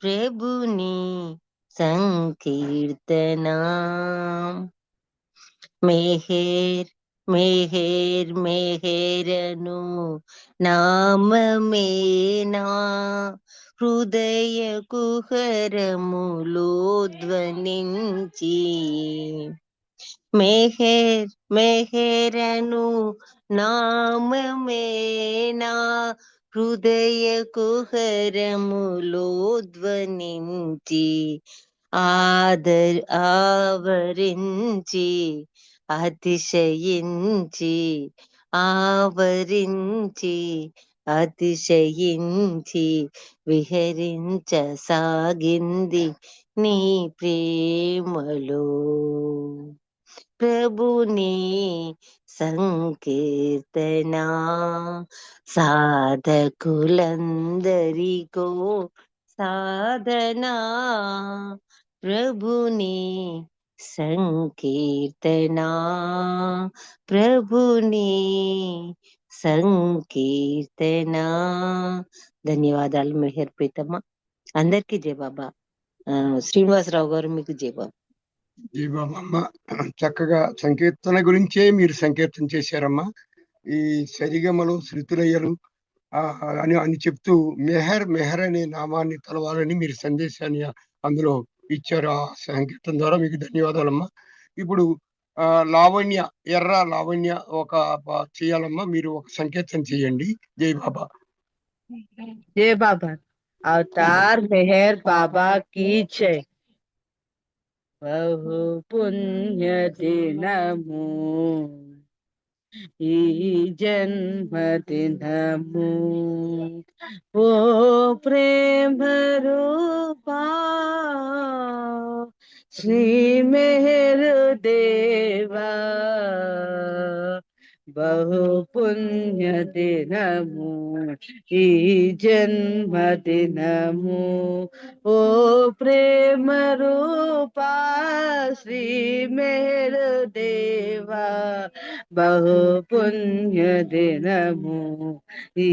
[SPEAKER 9] ప్రభుని సంకీర్తనా. మెహేర్ మెహేర్ మెహేరను నామమేనా, హృదయ కుహరములో ధ్వనించి. మెహేర్ మెహేరను నామమేనా, హృదయ కుహరములో ధ్వనించి. ఆవరించి అతిశయించి, ఆవరించి అతిశయించి విహరించసాగింది నీ ప్రేమలో. ప్రభుని సంకీర్తనా, సాధకులందరికో సాధనా ప్రభుని సంకీర్తనా. ప్రభుని సంకీర్తనా. ధన్యవాదాలు మెహర్ ప్రీతమ్మ. అందరికీ జై బాబా. శ్రీనివాసరావు గారు మీకు జై బాబా.
[SPEAKER 1] జై బాబమ్మ. చక్కగా సంకీర్తన గురించే మీరు సంకీర్తన చేశారమ్మా. ఈ సరిగమలు శృతులయ్యలు అని అని చెప్తూ మెహర్ మెహర్ అనే నామాన్ని తలవాలని మీరు సందేశాన్ని అందులో ఇచ్చారు. ఆ సంకేతం ద్వారా మీకు ధన్యవాదాలమ్మా. ఇప్పుడు లావణ్య, ఎర్ర లావణ్య చేయాలమ్మా. మీరు ఒక సంకేతం చేయండి. జై బాబా.
[SPEAKER 10] జై బాబా. అవతార్ మెహర్ బాబా కీ జై. బహు పుణ్య దినము ఈ జన్మదినము, ఓ ప్రేమ రూపా శ్రీ మెహర్ దేవా, బహు పుణ్య దినము ఈ జన్మదినము, ఓ ప్రేమ రూపా శ్రీ మెహర్ దేవా, బహు పుణ్య దినము ఈ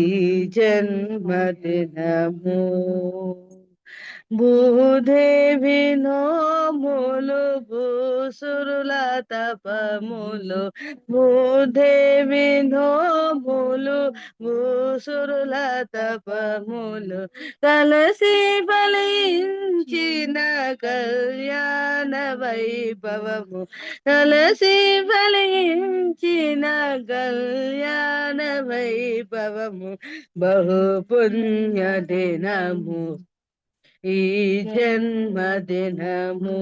[SPEAKER 10] జన్మదినము. భూదేవి నోములు భూసురుల తపములు, భూదేవి నోములు భూసురుల తపములు, కలసి బలించిన కళ్యాణ వైభవము, కలసి బలించిన కళ్యాణ వైభవము, బహు పుణ్య దినము ఈ జన్మదినము,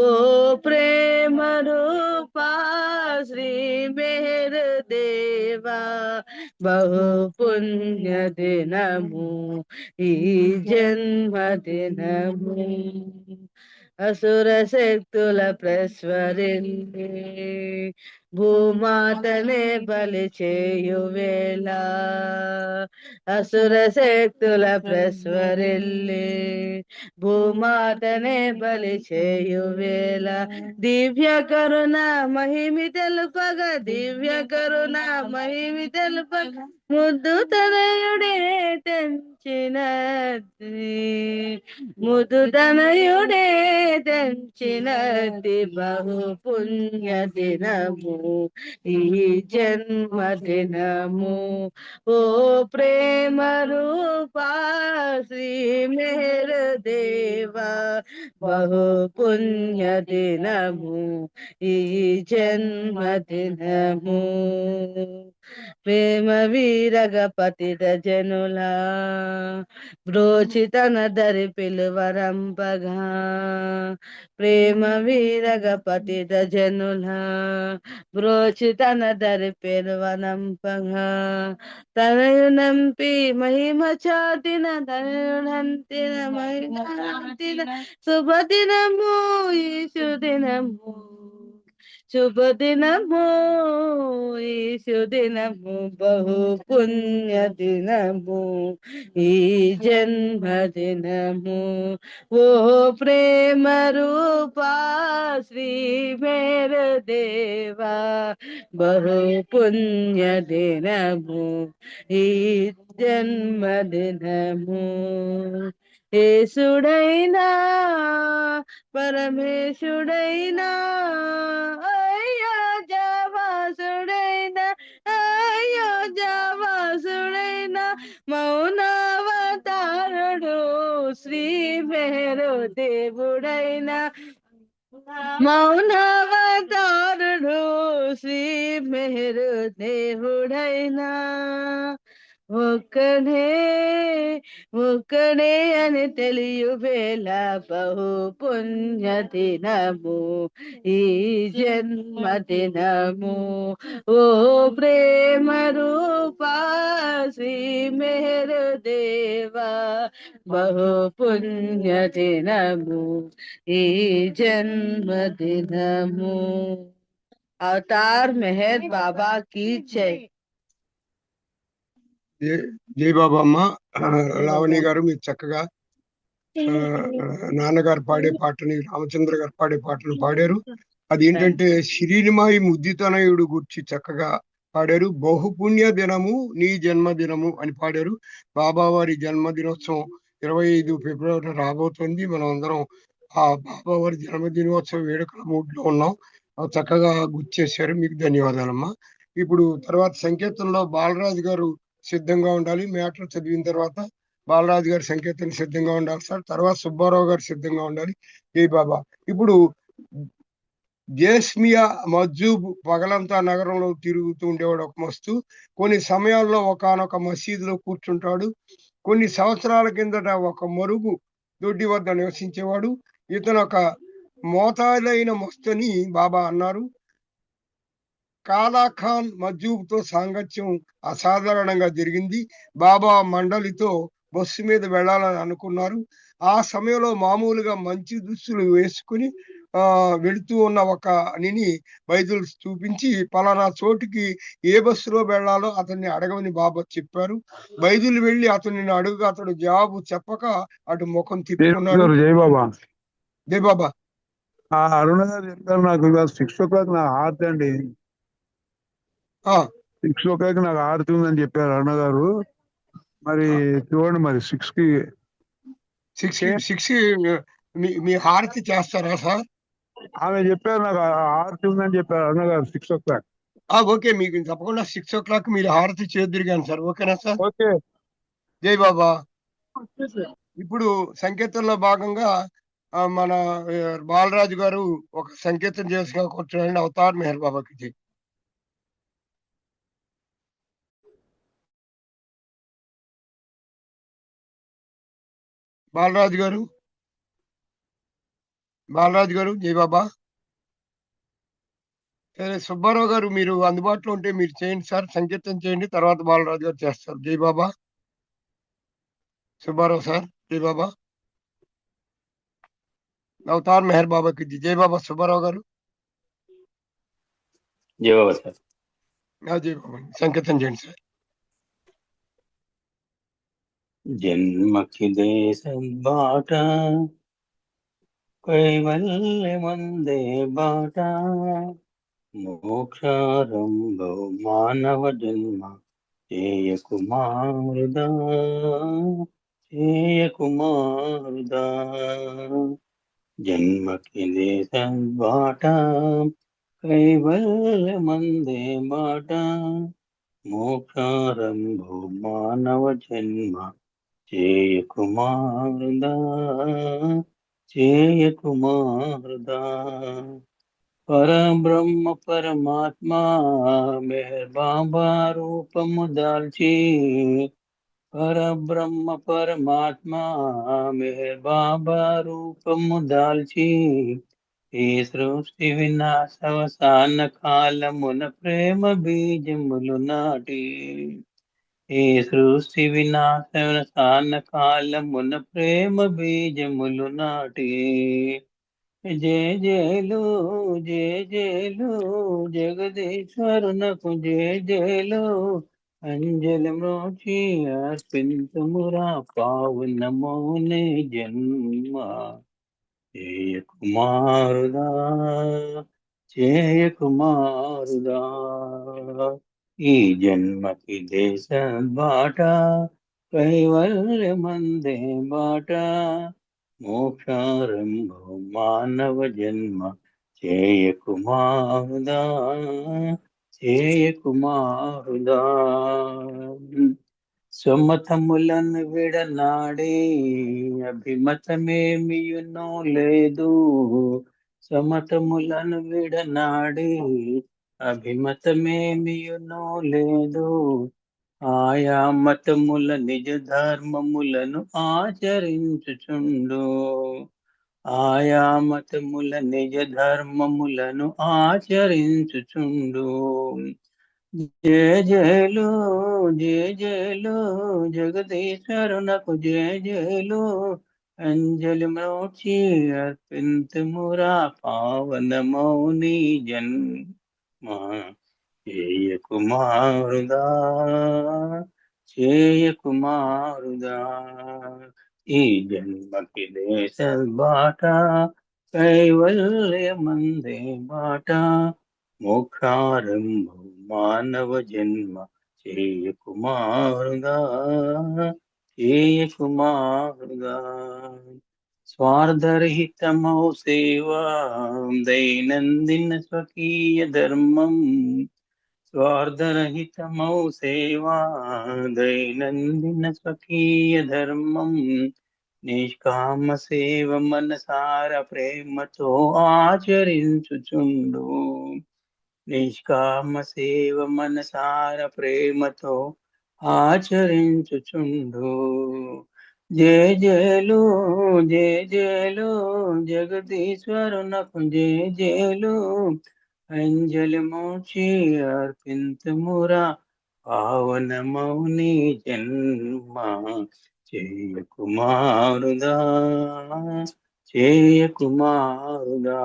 [SPEAKER 10] ఓ ప్రేమ రూపా శ్రీ మెహర్ దేవా, బహు పుణ్య దినము ఈ జన్మదినము. అసుర శక్తుల ప్రస్వరిల్లి భూమాతనే బలి చేయువేళ, అసుర శక్తుల ప్రస్వరిల్లి భూమాతనే బలి చేయువేళ, దివ్య కరుణ మహిమి తెలుపగ, దివ్య కరుణ మహిమి తెలుపగ, ముద్దు తనయుడే తెంచినది, ముద్దు తనయుడే తెంచినది, బహు పుణ్య దినము ఈ జన్మదినము, ఓ ప్రేమ రూపా శ్రీ మెహర్ దేవా, బహు పుణ్య దినము ఈ జన్మదినము. ప్రేమ వీరగ పతిత జనుల బ్రోచి తన దరి పిలువరంపగా, ప్రేమ వీరగ పతిత జనుల బ్రోచి తన దరి పిలువనంపగా, తనయు నంపి మహిమ చాటిన, తనయు నంతిన మహిమ చాటిన శుభదినము ఈ సుదినము, శుభదినము ఈ సుదినము, బహు పుణ్య దినము ఈ జన్మదినము, ఓ ప్రేమ రూపా శ్రీ మెహర్ దేవా, బహు పుణ్య దినము ఈ జన్మదినము. యేసుడైనా పరమేశుడైనా, అయ్యో జవాసుడైనా, అయ్యో జవాసుడైనా, మౌనావతారుడు శ్రీ మెహర్ దేవుడైనా, మౌనావతారుడు శ్రీ మెహర్ దేవుడైనా, ఒక్కడే ఒక్కడే అని తెలియవేళ, బహు పుణ్య దినము ఈ జన్మదినము, ఓ ప్రేమ రూపా శ్రీ మెహర్ దేవా, బహు పుణ్య దినము ఈ జన్మదినము. అవతార్ మెహర్ బాబా కీ జై.
[SPEAKER 1] జై బాబా అమ్మ. లావణ్య గారు మీరు చక్కగా నాన్నగారు పాడే పాటని, రామచంద్ర గారు పాడే పాటను పాడారు. అది ఏంటంటే శ్రీనిమాయి ముద్దితనయుడు గుర్చి చక్కగా పాడారు. బహుపుణ్య దినము నీ జన్మదినము అని పాడారు. బాబావారి జన్మదినోత్సవం 25 ఫిబ్రవరి రాబోతుంది. మనం అందరం ఆ బాబావారి జన్మదినోత్సవ వేడుకల మూడ్లో ఉన్నాం. చక్కగా గుర్తు చేశారు. మీకు ధన్యవాదాలమ్మా. ఇప్పుడు తర్వాత సంకేతంలో బాలరాజు గారు సిద్ధంగా ఉండాలి. మ్యాటర్ చదివిన తర్వాత బాలరాజు గారి సంకీర్తన సిద్ధంగా ఉండాలి సార్. తర్వాత సుబ్బారావు గారు సిద్ధంగా ఉండాలి. జై బాబా. ఇప్పుడు జేస్మియా మజ్జూబ్ పగలంతా నగరంలో తిరుగుతూ ఉండేవాడు ఒక మస్తు. కొన్ని సమయాల్లో ఒకానొక మసీదులో కూర్చుంటాడు. కొన్ని సంవత్సరాల కిందట ఒక మరుగు దొడ్డి వద్ద నివసించేవాడు. ఇతను ఒక మోతాదైన మస్తుని బాబా అన్నారు. కాలాఖాన్ మజ్జూబ్తో సాంగత్యం అసాధారణంగా జరిగింది. బాబా మండలితో బస్సు మీద వెళ్ళాలని అనుకున్నారు. ఆ సమయంలో మామూలుగా మంచి దుస్తులు వేసుకుని వెళుతూ ఉన్న ఒక అనిని బైబిల్ చూపించి పలానా చోటుకి ఏ బస్సులో వెళ్ళాలో అతన్ని అడగమని బాబా చెప్పారు. బైబిల్ వెళ్ళి అతనిని అడుగుగా అతడు జవాబు చెప్పక అటు ముఖం తిప్పుకున్నాడు.
[SPEAKER 3] జై బాబా.
[SPEAKER 1] జై బాబా.
[SPEAKER 3] అరుణ గారు చెప్పారు నాకు ఇవాళ 6 o'clock నాకు హారతి అండి. 6 o'clock నాకు హారతి ఉందని చెప్పారు అరుణ గారు. మరి చూడండి మరి 6కి
[SPEAKER 1] మీ హారతి చేస్తారా సార్?
[SPEAKER 3] ఆమె చెప్పారు నాకు హారతి ఉందని చెప్పారు అరుణ గారు 6 o'clock.
[SPEAKER 1] ఓకే, మీకు తప్పకుండా 6 o'clock మీరు హారతి చేదురుగాను సార్. ఓకేనా సార్?
[SPEAKER 3] ఓకే.
[SPEAKER 1] జై బాబా. ఇప్పుడు సంకీర్తనలో భాగంగా మన బాలరాజు గారు ఒక సంకీర్తన చేసుకుని కూర్చోండి. అవతార్ మెహర్ బాబాకి జై. బాలరాజు గారు జై బాబా. సరే సుబ్బారావు గారు మీరు అందుబాటులో ఉంటే మీరు చేయండి సార్, సంకీర్తన చేయండి. తర్వాత బాలరాజు గారు చేస్తారు. జై బాబా. సుబ్బారావు సార్ జై బాబా. అవతార్ మెహర్ బాబాకి జై బాబా. సుబ్బారావు గారు
[SPEAKER 11] జై బాబా సార్.
[SPEAKER 1] జై బాబా. సంకీర్తన చేయండి సార్.
[SPEAKER 11] జన్మకిదే సద్బాట కైవల్యమందే బాట మోక్షారంభో మానవ జన్మ చేయకుమారుదా జన్మకిదే సద్బాట కైవల్యమందే బాట మోక్షారంభో మానవ జన్మ చేయకుమారుదా పరబ్రహ్మ పరమాత్మా మెహర్ బాబా రూపము దాల్చి పరబ్రహ్మ పరమాత్మా మెహర్ బాబా రూపము దాల్చి ఈ సృష్టి వినాశవసాన కాలమున ప్రేమ బీజములు నాటి ఈ సృష్టి వినాశవసాన కాలమున ప్రేమ బీజములు నాటి జయ జయలు జగదీశ్వరునకు జయ జయలు అంజలి మ్రోచి అర్పింతుమురా పావనమౌనే జన్మ చేయకుమారుదా ఈ జన్మకి దేశ బాట కైవల్యమందే బాట మోక్షారంభో మానవ జన్మ చేయకుమారుదా సుమతములను విడనాడే అభిమతమేమియునో లేదు సమతములను విడనాడే అభిమతమేమియునో లేదు ఆయా మతముల నిజ ధర్మములను ఆచరించుచుండు ఆయా మతముల నిజ ధర్మములను ఆచరించుచుండు జయ జయలు జగదీశ్వరునకు జయ జయలు అంజలి మ్రోచి అర్పింతుమురా పావనమౌని జన్మ చేయకుమారుదా ఈ జన్మకి దేశ బాట కైవల్యమందే బాట మోక్షారంభో మానవ జన్మ చేయకుమారుదా స్వార్థరహితమౌ సేవా దైనందిన స్వకీయ ధర్మం స్వార్థరహితమౌ సేవా దైనందిన స్వకీయ ధర్మం నిష్కామ సేవ మనసార ప్రేమతో ఆచరించుచుండు. నిష్కామ సేవ మనసార ప్రేమతో ఆచరించుచుండు. జయ జయలు జయ జయలు జగదీశ్వరునకు జయ జయలు. అంజలి మోచి అర్పింతుమురా పావనమౌని జన్మ. చేయ కుమారుదా చేయ కుమారుదా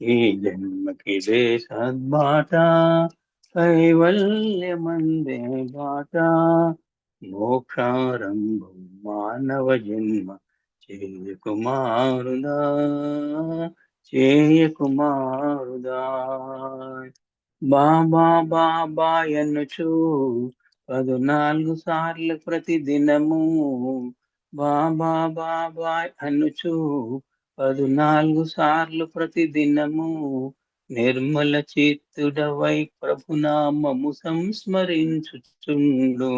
[SPEAKER 11] ఈ జన్మకిదే సద్బాట కైవల్యమందే బాట. మోక్షారంభం మానవ జన్మ. చేయ కుమారుదా చేయ కుమారుదా. బాబా బాబా ఎన్నుచు 14 సార్లు ప్రతిదినము. బాబా బాబా అనుచు 14 సార్లు ప్రతిదినము. నిర్మల చిత్తుడవై ప్రభునామము సంస్మరించుచుండు.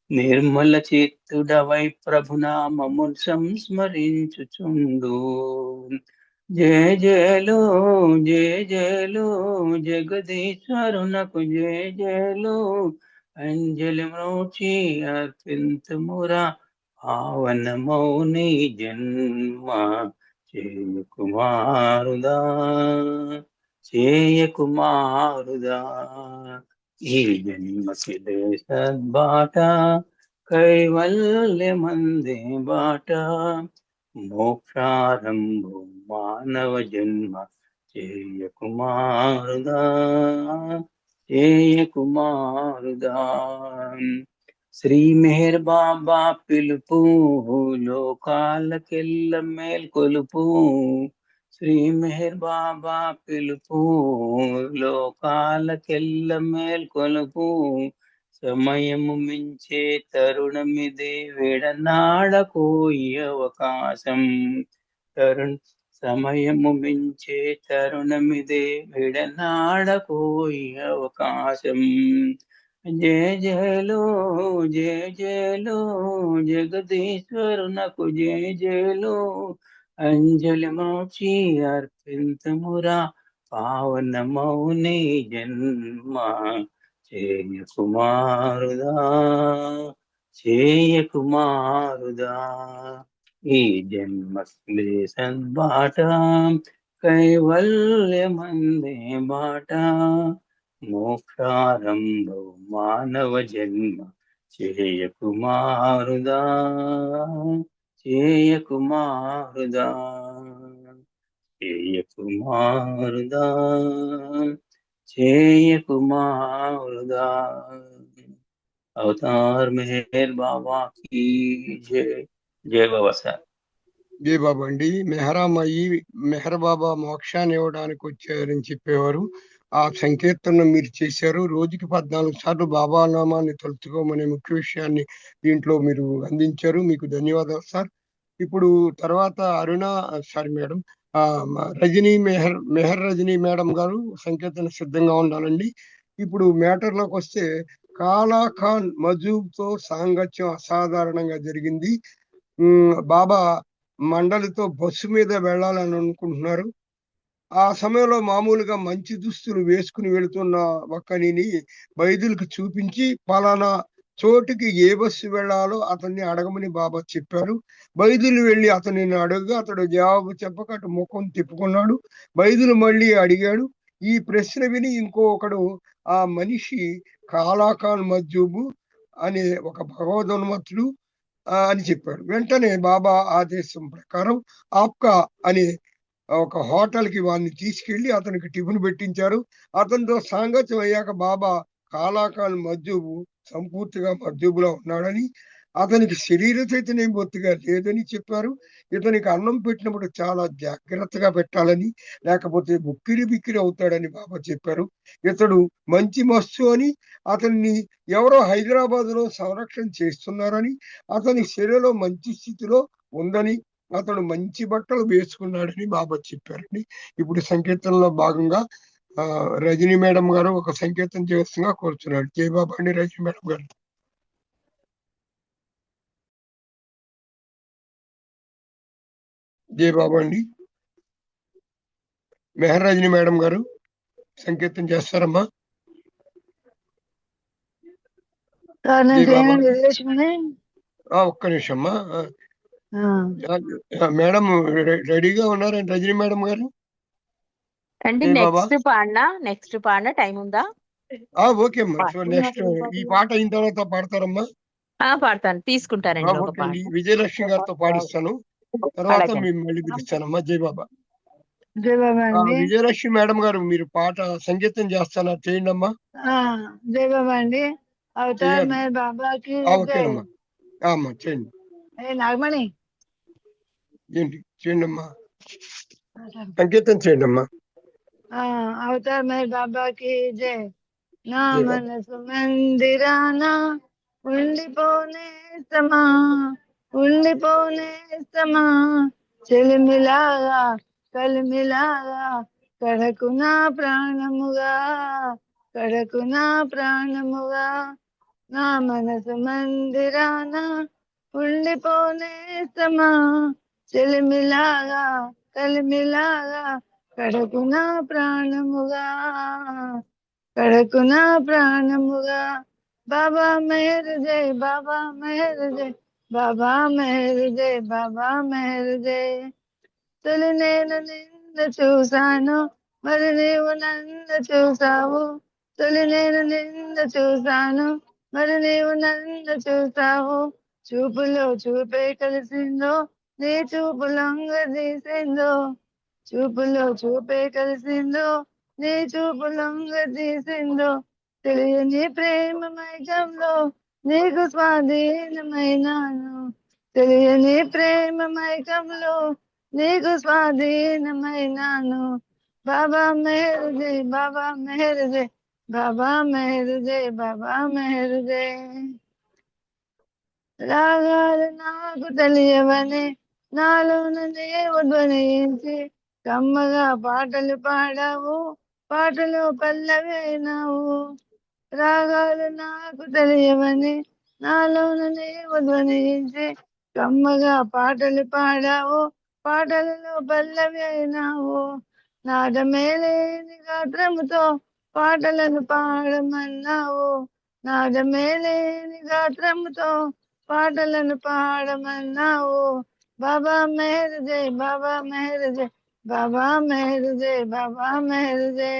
[SPEAKER 11] నిర్మల చిత్తుడవై ప్రభునామము సంస్మరించుచుండు. జయ జయలు జయ జయలు జగదీశ్వరునకు జయ జయలు. అంజలి మ్రోచి అర్పింతుమురా పావనమౌని జన్మ. చేయ కుమారుదా చేయ కుమారుదా ఈ జన్మకిదే సద్బాట కైవల్యమందే బాట. మోక్షారంభం మానవ జన్మ. చేయ కుమారుదా చేయ కుమారుదా. శ్రీ మెహర్ బాబా పిలుపు లోకాలకెల్ల మేల్కొలుపు. శ్రీ మెహర్ బాబా పిలుపు లోకాలకెల్ల మేల్కొలుపు. సమయము మించే తరుణమిదే విడనాడకోయి అవకాశం. సమయము మించే తరుణమిదే విడనాడకోయి అవకాశం. జయ జయలో జయ జయలో జగదీశ్వరునకు జయ జయలో. అంజలి మోచి అర్పింతుమురా పావనమౌని జన్మ. చేయ కుమారుదా చేయ కుమారుదా ఈ జన్మ సద్బాట కైవల్యమందే బాట. మోక్షారంభం మానవ జన్మ. చేయ కుమారుదా చేయ కుమారుదా చేయ కుమారుదా చేయ కుమారుదా. అవతార్ మెహర్ బాబా की जय. జై బాబా సార్.
[SPEAKER 1] జై బాబా అండి. మెహరామయ్యి మెహర్ బాబా మోక్షాన్ని ఇవ్వడానికి వచ్చారని చెప్పేవారు. ఆ సంకీర్తన మీరు చేశారు. రోజుకి 14 సార్లు బాబా నామాన్ని తలుచుకోమనే ముఖ్య విషయాన్ని దీంట్లో మీరు అందించారు. మీకు ధన్యవాదాలు సార్. ఇప్పుడు తర్వాత Aruna sorry madam Rajani Meher Rajani madam గారు సంకీర్తన సిద్ధంగా ఉండాలండి. ఇప్పుడు మ్యాటర్లోకి వస్తే కాలాఖాన్ మజూబ్ తో సాంగత్యం అసాధారణంగా జరిగింది. బాబా మండలితో బస్సు మీద వెళ్ళాలని అనుకుంటున్నారు. ఆ సమయంలో మామూలుగా మంచి దుస్తులు వేసుకుని వెళుతున్న ఒక్కనిని వైద్యులకు చూపించి పలానా చోటుకి ఏ బస్సు వెళ్ళాలో అతన్ని అడగమని బాబా చెప్పారు. వైద్యులు వెళ్ళి అతనిని అడగగా అతడు జవాబు చెప్పక అటు ముఖం తిప్పుకున్నాడు. వైద్యులు మళ్ళీ అడిగాడు. ఈ ప్రశ్న విని ఇంకొకడు ఆ మనిషి కాలాఖాన్ మజ్జూబు అనే ఒక భగవదోన్మత్తుడు అని చెప్పాడు. వెంటనే బాబా ఆదేశం ప్రకారం ఆప్కా అనే ఒక హోటల్ కి వాడిని తీసుకెళ్లి అతనికి టిఫిన్ పెట్టించారు. అతనితో సాంగత్యం అయ్యాక బాబా కాలాఖాన్ మజ్జూబు సంపూర్తిగా మజ్జూబులో ఉన్నాడని, అతనికి శరీర చైతన్యం బొత్తిగా లేదని చెప్పారు. ఇతనికి అన్నం పెట్టినప్పుడు చాలా జాగ్రత్తగా పెట్టాలని, లేకపోతే బుక్కిరి బిక్కిరి అవుతాడని బాబా చెప్పారు. ఇతడు మంచి మస్తు అని, అతన్ని ఎవరో హైదరాబాద్ లో సంరక్షణ చేస్తున్నారని, అతని శరీరంలో మంచి స్థితిలో ఉందని, అతడు మంచి బట్టలు వేసుకున్నాడని బాబా చెప్పారండి. ఇప్పుడు సంకీర్తనలో భాగంగా రజనీ మేడం గారు ఒక సంకేతం చేస్తున్నా కోరుచున్నాడు. జై బాబా అండి రజనీ మేడం గారు. జై బాబా అండి. మెహర్ రజనీ మేడం గారు సంకేతం చేస్తారమ్మా. జై బాబా. ఒక్క నిమిషం అమ్మా. మేడం రెడీగా ఉన్నారండి రజనీ మేడం గారు?
[SPEAKER 12] అండి
[SPEAKER 1] జై బాబా.
[SPEAKER 12] నెక్స్ట్ పాడినా టైం ఉందా?
[SPEAKER 1] ఓకే అమ్మా. సో నెక్స్ట్ ఈ పాట అయిన తర్వాత పాడతారమ్మా?
[SPEAKER 12] పాడతాను, తీసుకుంటానండి ఒక
[SPEAKER 1] ఓకే
[SPEAKER 12] పాట.
[SPEAKER 1] అండి. విజయలక్ష్మి గారితో పాడిస్తాను, తర్వాత మేము మళ్ళీ పిలుస్తానమ్మా. జై బాబా.
[SPEAKER 13] జై బాబా అండి.
[SPEAKER 1] విజయలక్ష్మి మేడం గారు మీరు పాట సంగీతం చేస్తున్నారు, చేయండి అమ్మా.
[SPEAKER 13] జై బాబా అండి. అవతార్ మెహర్ బాబాకి
[SPEAKER 1] ఓకేనమ్మా. అమ్మా చేయండి.
[SPEAKER 13] నాగమణి
[SPEAKER 1] ఏంటి చేయండి అమ్మా, సంగీతం చేయండి అమ్మా.
[SPEAKER 13] అవతార్ మెహర్ బాబాకి జై. నా మనసు మందిరాన ఉండిపోనేస్తమా చెలిమిలాగా కలిమిలాగా కడకు నా ప్రాణముగా నా మనసు మందిరాన ఉండిపోనేస్తమా చెలిమిలాగా కలిమిలాగా కడకు నా ప్రాణముగా బాబా మెహర్ జై బాబా మెహర్ జై బాబా మెహర్ జై బాబా మెహర్ జై. తొలి నేను నిన్ను చూశాను, మరి నీవు నన్ను చూసావు. తొలి నేను నిన్ను చూశాను, మరి నీవు నన్ను చూసావు. చూపులో చూపే కలిసిందో, నీ చూపు లొంగ తీసిందో. చూపులో చూపే కలిసిందో, నీ చూపు లొంగ తీసిందో. తెలియని ప్రేమ మైకంలో నీకు స్వాధీనమైనాను. తెలియని ప్రేమ మైకంలో నీకు స్వాధీనమైనాను. బాబా మెహర్ జై బాబా మెహర్ జై బాబా మెహర్ జై బాబా మెహర్ జై. రాగాలు నాకు తెలియవని నాలోన నీవు ధ్వనించి కమ్మగా పాటలు పాడావు, పాటలు పల్లవి అయినావు. రాగాలు నాకు తెలియవని నాలోన నీవు ధ్వనించి కమ్మగా పాటలు పాడావు, పాటలలో పల్లవి అయినావు. నాదమేలేని గాత్రముతో పాటలను పాడమన్నావు. నాదమేలేని గాత్రముతో పాటలను పాడమన్నావు. బాబా మెహర్ జై బాబా మెహర్ జై బాబా మెహర్ జై బాబా మెహర్ జై.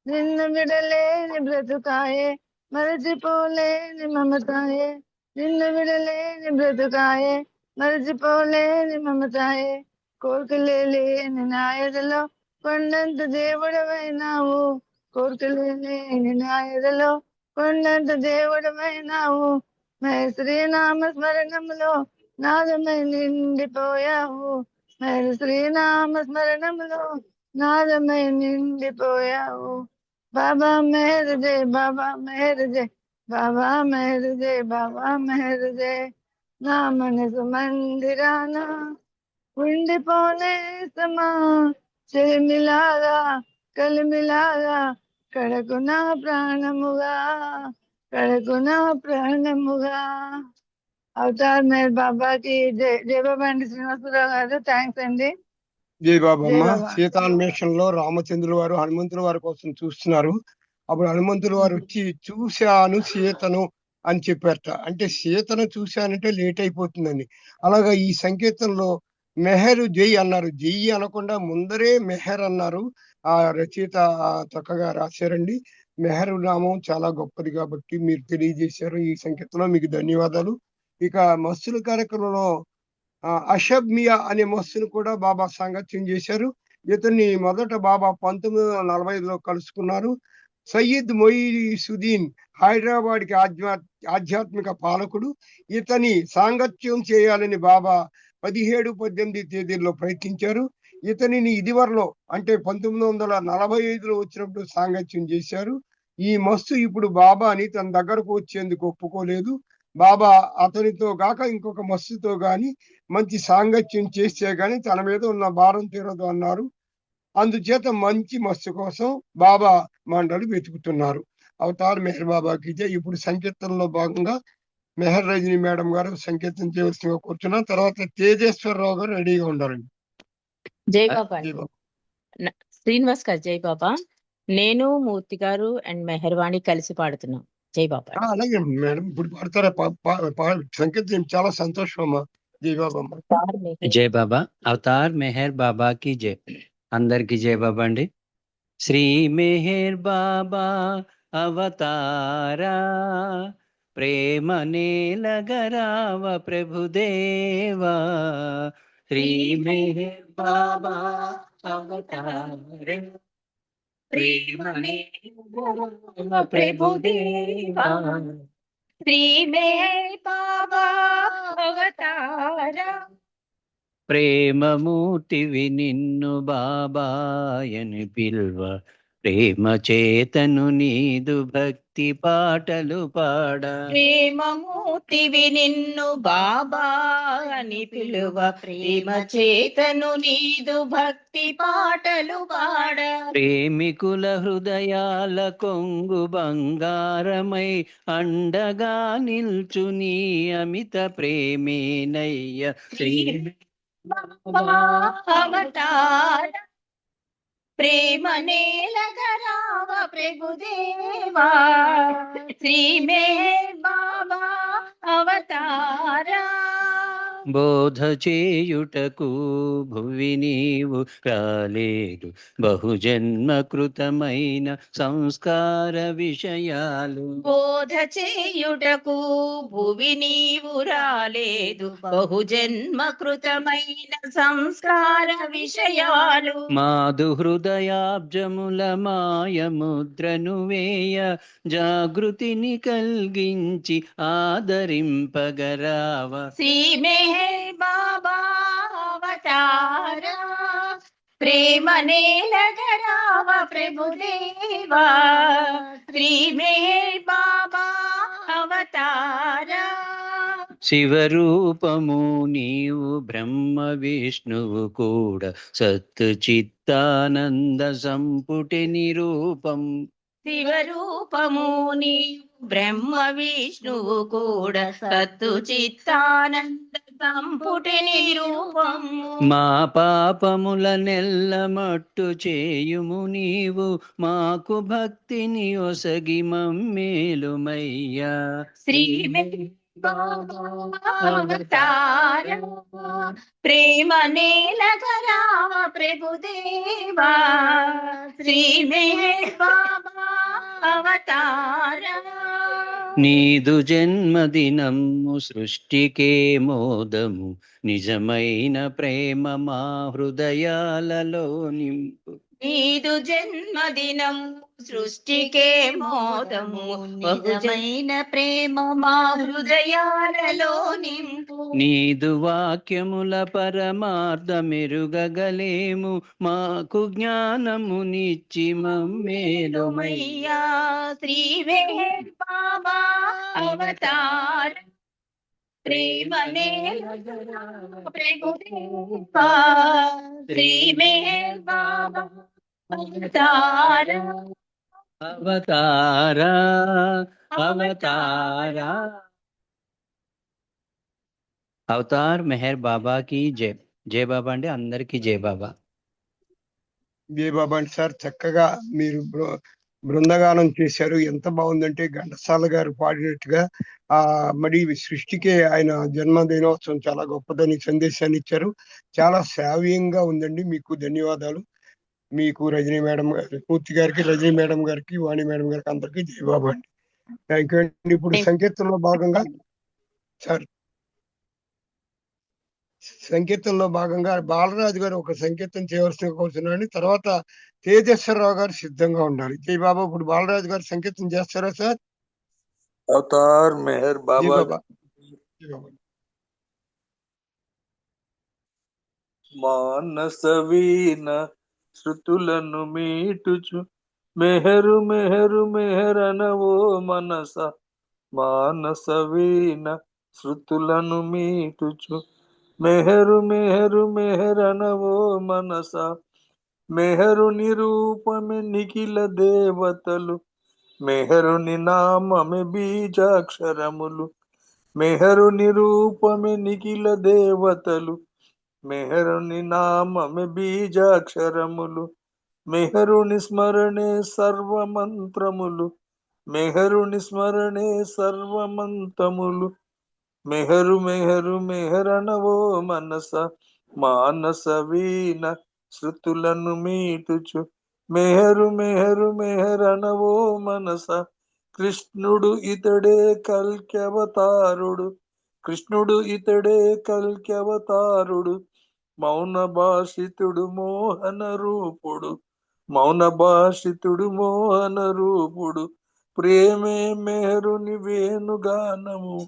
[SPEAKER 13] నిన్ను విడలేని బ్రతుకాయే, మరచిపోలేని మమతాయే. నిన్ను విడలేని బ్రతుకాయే, మరచిపోలేని మమతాయే. కోరికలే లేని నాయదలో కొండంత దేవుడవైనావు. కోరికలే లేని నాయదలో కొండంత దేవుడవైనావు. మెహర్ శ్రీనామ స్మరణములో నాదమై నిండిపోయావు. మెహర్ శ్రీనామ స్మరణములో నాదమై నిండిపోయావు. బాబా మెహర్ జై బాబా మెహర్ జై బాబా మెహర్ జై బాబా మెహర్ జై. నా మనసు మందిరాన ఉండిపోనేస్తమా చెలిమిలాగా కలిమిలాగా కడకు నా ప్రాణముగా అవతార్ మెహర్ బాబాకి జై. జై బాబా అండి శ్రీనివాసరావు గారు. థ్యాంక్స్ అండి.
[SPEAKER 1] జై బాబమ్మ. సీతాన్వేషణలో రామచంద్రుల వారు హనుమంతుల వారి కోసం చూస్తున్నారు. అప్పుడు హనుమంతుల వారు వచ్చి చూశాను సీతను అని చెప్పారట. అంటే సీతను చూశానంటే లేట్ అయిపోతుందని. అలాగా ఈ సంకేతంలో మెహరు జై అన్నారు, జై అనకుండా ముందరే మెహర్ అన్నారు. ఆ రచయిత చక్కగా రాశారండి. మెహరు నామం చాలా గొప్పది కాబట్టి మీరు తెలియజేశారు. ఈ సంకేతంలో మీకు ధన్యవాదాలు. ఇక మస్తుల కార్యక్రమంలో అషబ్ మియా అనే మస్తును కూడా బాబా సాంగత్యం చేశారు. ఇతన్ని మొదట బాబా 1945లో కలుసుకున్నారు. సయ్యద్ మొయిసుద్దీన్ హైదరాబాద్ కి ఆధ్యాత్మిక పాలకుడు. ఇతని సాంగత్యం చేయాలని బాబా 17, 18 తేదీల్లో ప్రయత్నించారు. ఇతనిని ఇదివరలో అంటే 1945లో వచ్చినప్పుడు సాంగత్యం చేశారు. ఈ మస్తు ఇప్పుడు బాబాని తన దగ్గరకు వచ్చేందుకు ఒప్పుకోలేదు. బాబా అతనితో గాక ఇంకొక మస్తుతో గాని మంచి సాంగత్యం చేస్తే గాని తన మీద ఉన్న భారం తీరదు అన్నారు. అందుచేత మంచి మస్తు కోసం బాబా మండలి వెతుకుతున్నారు. అవతార్ మెహర్ బాబాకి జై. ఇప్పుడు సంకీర్తనలో భాగంగా మెహర్ రజని మేడం గారు సంకీర్తన చేయవలసిందిగా కూర్చున్నాం. తర్వాత తేజేశ్వరరావు గారు రెడీగా ఉండాలండి.
[SPEAKER 12] జై బాబా శ్రీనివాస్ గారు. జై బాబా. నేను మూర్తి గారు అండ్ మెహర్వాణి కలిసి పాడుతున్నాం. జై బాబా.
[SPEAKER 1] అలాగే మేడం, ఇప్పుడు పాడతారా? సంకీర్తన చాలా సంతోషం అమ్మా. జై బాబా.
[SPEAKER 14] జై బాబా. అవతార్ మెహర్ బాబా కి జై. అందరికి జై బాబా అండి. శ్రీ మెహర్ బాబా అవతారా ప్రేమ నేలగరావ ప్రభుదేవా. శ్రీ మెహర్ బాబా అవతారా ప్రేమ నేలగరావ ప్రభుదేవా.
[SPEAKER 12] శ్రీ మెహర్ బాబా అవతారా
[SPEAKER 14] ప్రేమమూర్తివి నిన్ను బాబాయని పిల్వ. ప్రేమ చేతను నీదు భక్తి పాటలు పాడ.
[SPEAKER 12] ప్రేమమూర్తివి నిన్ను బాబా అని పిలువ. ప్రేమ చేతను నీదు భక్తి పాటలు పాడ.
[SPEAKER 14] ప్రేమికుల హృదయాల కొంగు బంగారమై అండగా నిల్చు నీ అమిత ప్రేమేనయ్య. శ్రీ
[SPEAKER 12] అవతార ప్రేమ నేలగరావ ప్రభుదేవా. శ్రీ మెహర్ బాబా అవతారా
[SPEAKER 14] బోధ చేయుటకు భువి నీవు రాలేదు. బహుజన్మ కృతమైన సంస్కార విషయాలు.
[SPEAKER 12] బోధ చేయుటకు భువి నీవు రాలేదు. బహుజన్మ కృతమైన సంస్కార విషయాలు.
[SPEAKER 14] మాధు హృదయాబ్జముల మాయముద్రను వేయ జాగృతిని కలిగించి ఆదరింపగరావ.
[SPEAKER 12] శ్రీ మెహర్ బాబా అవతారా ప్రేమ నేలగరావ ప్రభుదేవా. శ్రీ మెహర్ బాబా అవతారా
[SPEAKER 14] శివరూపము నీవు బ్రహ్మ విష్ణువు కూడా సత్ చిత్తానంద సంపుటి నిరూపం.
[SPEAKER 12] శివరూపము నీవు బ్రహ్మ విష్ణువు కూడా సత్తు చిత్తానంద సంపుటి నిరూపము.
[SPEAKER 14] మా పాపముల నెల్లమట్టు చేయుము నీవు మాకు భక్తిని ఒసగి మమ్మేలుమయ్యా.
[SPEAKER 12] శ్రీ బాబా అవతారా ప్రేమ నేలగరావ ప్రభుదేవా. శ్రీ మెహర్ బాబా అవతారా
[SPEAKER 14] నీదు జన్మదినము సృష్టికే మోదము. నిజమైన ప్రేమ మా హృదయాలలో నింపు.
[SPEAKER 12] నీదు జన్మదినం సృష్టికే మోదము. బహుజైన ప్రేమ మా హృదయాలలో నింపు.
[SPEAKER 14] నీదు వాక్యముల పరమార్థమెరుగగలేము. మాకు జ్ఞానమునిచ్చి మమ్మేలుమయ్యా.
[SPEAKER 12] శ్రీ మెహర్ బాబా అవతార ప్రేమ నేలగరావ ప్రభుదేవా. శ్రీ మెహర్ బాబా అవతారా
[SPEAKER 14] అవతారా అవతారా. అవతార్ మెహర్ బాబాకి జై. జై బాబా అండి. అందరికి జై బాబా.
[SPEAKER 1] జై బాబా అండి. సార్ చక్కగా మీరు బృందగానం చేశారు. ఎంత బాగుందంటే ఘంటసాల గారు పాడినట్టుగా మరి సృష్టికే ఆయన జన్మదినోత్సవం చాలా గొప్పదని సందేశాన్ని ఇచ్చారు. చాలా శ్రావ్యంగా ఉందండి. మీకు ధన్యవాదాలు. మీకు రజనీ మేడం గారి, పూర్తి గారికి, రజనీ మేడం గారికి, వాణి మేడం గారికి అందరికీ జై బాబా అండి. థ్యాంక్ యూ అండి. ఇప్పుడు సంకీర్తనలో భాగంగా సార్ సంకీర్తనలో భాగంగా బాలరాజు గారు ఒక సంకీర్తన చేయవలసిన కోరుతున్నారని, తర్వాత తేజేశ్వరరావు గారు సిద్ధంగా ఉండాలి. జై బాబా. ఇప్పుడు బాలరాజు గారు సంకీర్తన చేస్తారా సార్?
[SPEAKER 15] అవతార్ మెహర్ బాబా. మానస వీణ శృతులను మీటుచు మెహరు మెహరు మెహరనవో మనస. మానస వీణ శృతులను మీటుచు మెహరు మెహరు మెహరనవో మనస. మెహరుని రూపమే నిఖిల దేవతలు, మెహరుని నామమే బీజాక్షరములు. మెహరుని రూపమే నిఖిల దేవతలు, మెహరుని నామమే బీజాక్షరములు. మెహరుని స్మరణే సర్వమంత్రములు, మెహరుని స్మరణే సర్వమంత్రములు. మెహరు మెహరు మెహరనవో మనస, మానస వీణ శృతులను మీటుచు. మెహరు మెహరు మెహరనవో మనస, కృష్ణుడు ఇతడే కల్క్యవతారుడు, కృష్ణుడు ఇతడే కల్క్యవతారుడు. మౌన భాషితుడు మోహన రూపుడు, మౌన భాషితుడు మోహన రూపుడు. ప్రేమే మెహరుని వేణుగానము,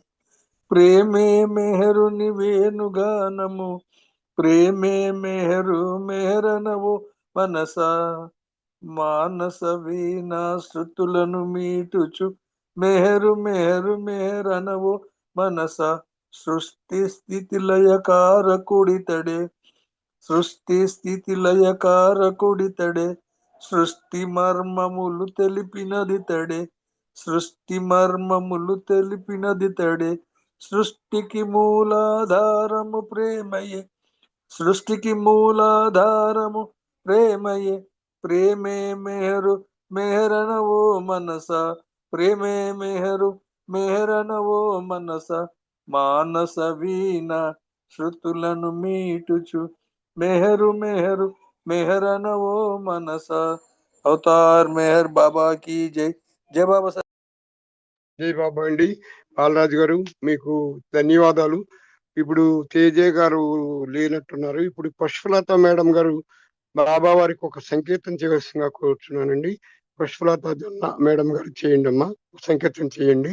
[SPEAKER 15] ప్రేమే మెహరుని వేణుగానము. ప్రేమే మెహరు మెహరనవు మనస, మానస వీణ శృతులను మీటుచు. మెహరు మెహరు మెహరనవు మనస, సృష్టి స్థితి లయకారకుడితడే, సృష్టి స్థితి లయకారకుడితడే. సృష్టి మర్మములు తెలిపినది తడే, సృష్టి మర్మములు తెలిపినది తడే. సృష్టికి మూలాధారము ప్రేమయే, సృష్టికి మూలాధారము ప్రేమయే. ప్రేమే మెహరు మెహరనవో మనస, ప్రేమే మెహరు మెహరనవో మనస, మానస వీణ శృతులను మీటుచు. మెహరు మెహరు మెహరనవో మనస. అవతార్ మెహర్ బాబా की జై. జై బాబా సార్.
[SPEAKER 1] జై బాబా అండి. బాలరాజు గారు మీకు ధన్యవాదాలు. ఇప్పుడు తేజ గారు లేనట్టున్నారు. ఇప్పుడు పుష్పలత మేడం గారు బాబా వారికి ఒక సంకీర్తన చేయవలసిందిగా కోరుతున్నానండి. పుష్పలత జొన్న మేడం గారు చేయండి అమ్మా, సంకీర్తన చేయండి.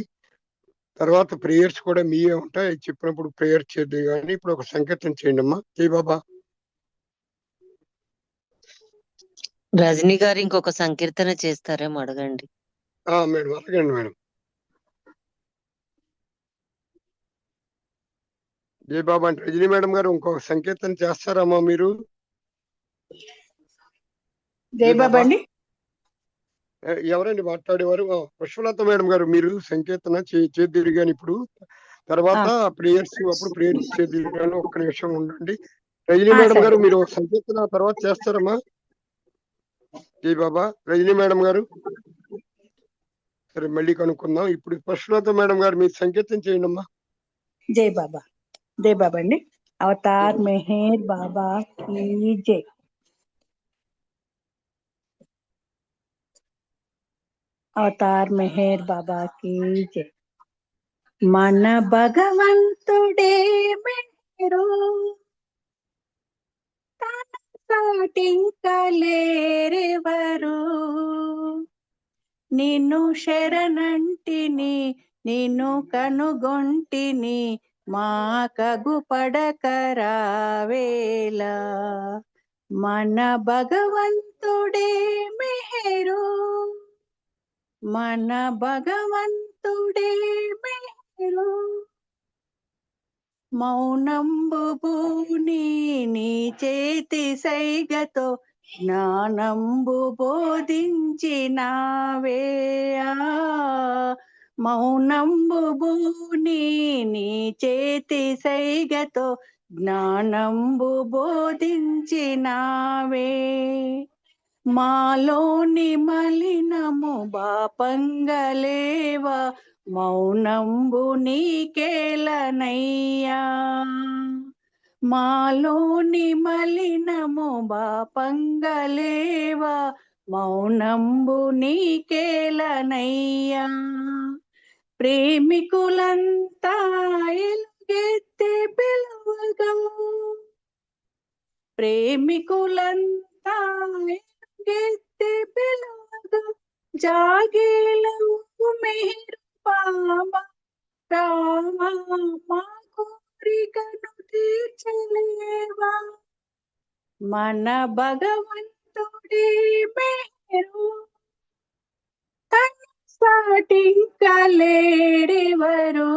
[SPEAKER 1] తర్వాత ప్రేయర్స్ కూడా మీయే ఉంటాయి, చెప్పినప్పుడు ప్రేయర్ చేద్ది. కానీ ఇప్పుడు ఒక సంకీర్తన చేయండి అమ్మా. జై బాబా.
[SPEAKER 9] రజనీ గారు ఇంకొక సంకీర్తన చేస్తారేమో అడగండి.
[SPEAKER 1] మేడం అడగండి మేడం. జై బాబా అంటే రజనీ మేడం గారు ఇంకొక సంకీర్తన చేస్తారమ్మా మీరు?
[SPEAKER 7] జై బాబా అండి.
[SPEAKER 1] ఎవరండి మాట్లాడేవారు? పుష్పలత మేడం గారు మీరు సంకీర్తన చేద్దిరు కానీ ఇప్పుడు తర్వాత ప్రేయర్స్ అప్పుడు ప్రేయర్స్ చేద్దిరు కానీ ఒక్క నిమిషం ఉండండి. రజనీ మేడం గారు మీరు సంకీర్తన తర్వాత చేస్తారమ్మా. జై బాబా. రజనీ మేడం గారు సరే మళ్ళీ కనుక్కుందాం. ఇప్పుడు పుష్పలత మేడం గారు మీరు సంకీర్తన చేయండి అమ్మా.
[SPEAKER 7] జై బాబా. జై బాబా అండి. అవతార్ మెహర్ బాబా की जय. అవతార్ మెహర్ బాబా की जय. మన భగవంతుడే మెహరు, తన సాటింకా లేరెవరు. నిన్ను శరణంటిని, నిన్ను కనుగొంటిని, మా కగుపడకరావేలా. మన భగవంతుడే మెహరు, మన భగవంతుడే మెహరు. మౌనంబు భూని నీ చేతి సైగతో జ్ఞానంబు బోధించినావే. మౌనంబు భూని నీ చేతి సైగతో జ్ఞానంబు బోధించినావే. మాలోని మలినము బాపంగలేవా, మౌనంబు నీకేలనయ్యా. మాలోని మలినము బాపంగలేవా, మౌనంబు నీకేలనయ్యా. ప్రేమికులంతా ఎలుగెత్తి పిలువగా, ప్రేమికులంతా ఎలుగెత్తి పిలువగా, జాగేలవు మెహరు బాబా రావా, మా కోరికను తీర్చలేవా. మన భగవంతుడే మెహరు, తన సాటింకా లేరెవరు.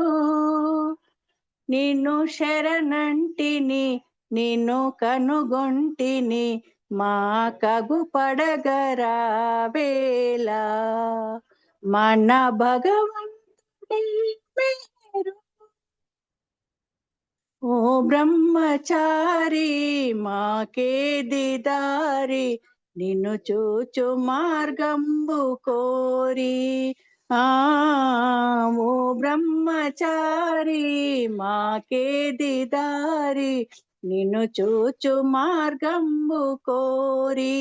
[SPEAKER 7] నిన్ను శరణంటిని, నిన్ను కనుగొంటిని, మా కగు పడగరావేలా మన భగవంతుడి మేరు ఓ బ్రహ్మచారి మాకేది దారి నిన్ను చూచు మార్గంబు కోరి ఆ ఓ బ్రహ్మచారి మాకేది దారి నిన్ను చూచు మార్గంబు కోరి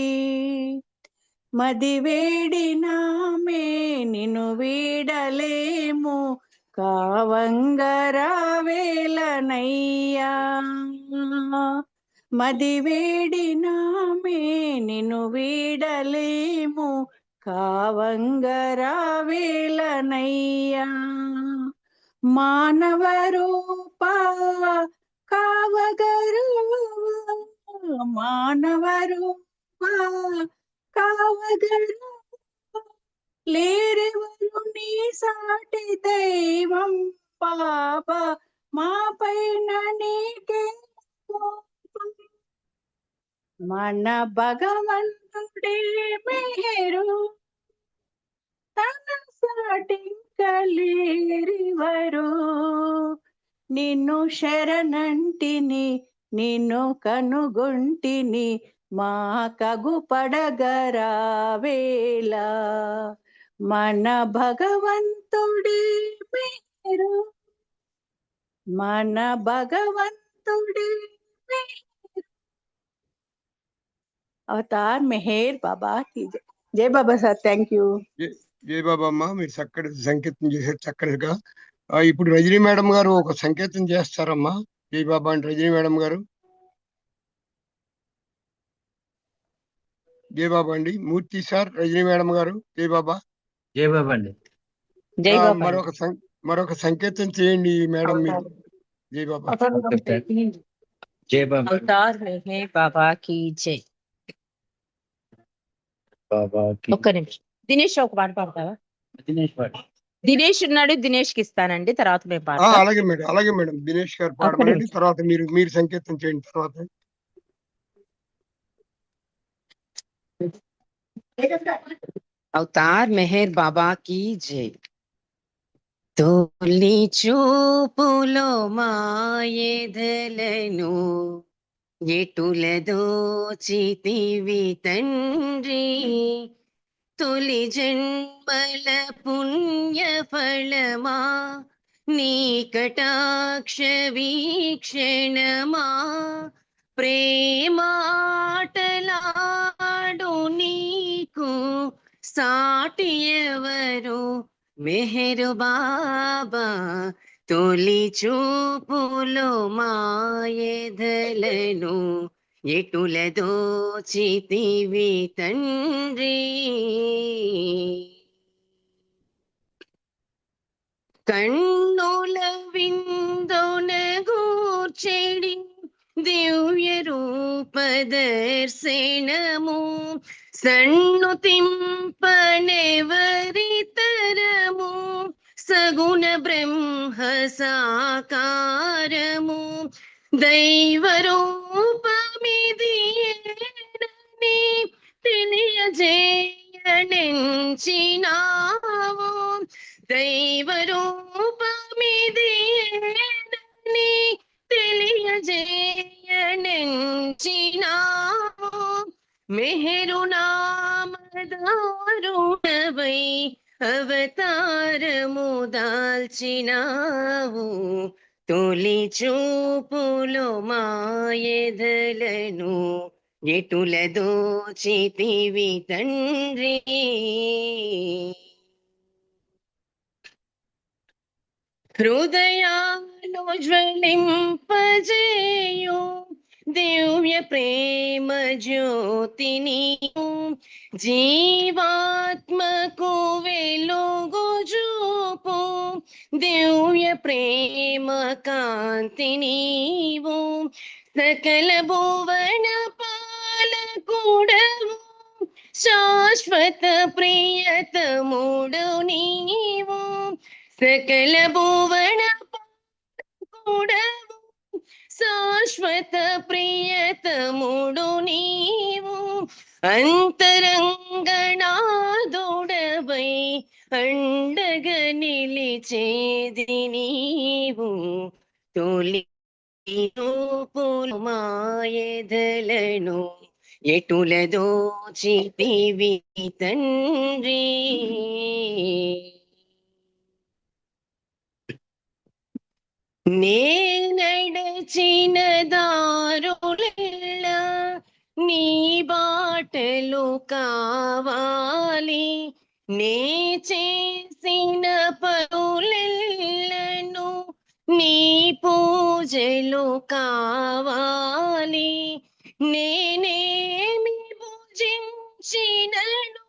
[SPEAKER 7] మది వేడినామే నిన్ను వీడలేము కావంగరావేలనయ్యా మది వేడినామే నిన్ను వీడలేము కావంగరావేలనయ్యా మానవ రూప కావగరావా మానవ రూప కావగరావా లేరెవరు నీ సాటి దైవం పాప మా పైన నీకే కోపం మన భగవంతుడే మేరు తన సాటి కలిరివరు నిన్ను శరణంటిని నిన్ను కనుగొంటిని మా కగు పడగరావేలా మన భగవంతుడి మేరు మన భగవంతుడి అవతార్ మెహర్ బాబా की जय जय बाबा సార్ థ్యాంక్ యూ
[SPEAKER 1] జై బాబా అమ్మ, మీరు చక్కటి సంకేతం చేశారు చక్కగా. ఇప్పుడు రజనీ మేడం గారు ఒక సంకేతం చేస్తారమ్మా. జై బాబా అండి రజనీ మేడం గారు. జై బాబా అండి. మూర్తి సార్, రజనీ మేడం గారు, జై బాబా.
[SPEAKER 14] జై బాబా అండి.
[SPEAKER 1] మరొక సంకేతం చేయండి మేడం మీరు. జై బాబా.
[SPEAKER 14] జై బాబా.
[SPEAKER 12] అవతార్ మెహర్ బాబా की जय. ఒక్క నిమిషం దినేష్ ఒక పాట పాడతావా? దినేష్ ఉన్నాడు, దినేష్ కి ఇస్తానండి, తర్వాత మేము పాడతాం.
[SPEAKER 1] అలాగే మేడం, అలాగే మేడం. దినేష్ గారు పాడమనండి, తర్వాత మీరు సంకేతం చేయండి తర్వాత.
[SPEAKER 16] అవతార్ మెహర్ బాబా की जय. తొలి చూపులో మాయెదలను ఎటులదోచితివి తండ్రి, తొలి జన్మల పుణ్య ఫలమా నీ కటాక్ష వీక్షణమా, ప్రేమాటలాడు నీకు సాటి ఎవరు మెహరు బాబా, తొలి చూపులో మాయెదలను ఎటులదోచితివి తండ్రి, కన్నుల విందున గూర్చెడి దివ్య రూప దర్శనము, సన్నుతింపనెవరితరము సగుణ బ్రహ్మ సాకారము, దైవరూపమిదియేనని తెలియజేయనించినావు, దైవరూపమిదియేనని తెలియజేయనించినావు, మెహరు నామదారుణవై అవతారము దాల్చినావు, తొలి చూపులో మాయెదలను ఎటులదోచితివి తండ్రి, హృదయాలు జ్వలింపజేయు దివ్య ప్రేమ జ్యోతిని, జీవాత్మకు వెలుగు చూపు దివ్య ప్రేమ కాంతినివు, సకల భువన పాలకుడవు శాశ్వత ప్రియతముడు నీవు, సకల భువన పాలకుడవు శాశ్వత ప్రియతముడు నీవు అంతరంగనాదుడవై అండగ నిలిచేది నీవు తొలి రూపులు మాయదలను ఎటుల దోచితివి తండ్రి నే నడచిన దారులెల్లా నీ బాటలు కావాలి నే చేసిన పనులెల్లను నీ పూజలు కావాలి నేనేమి పూజించినను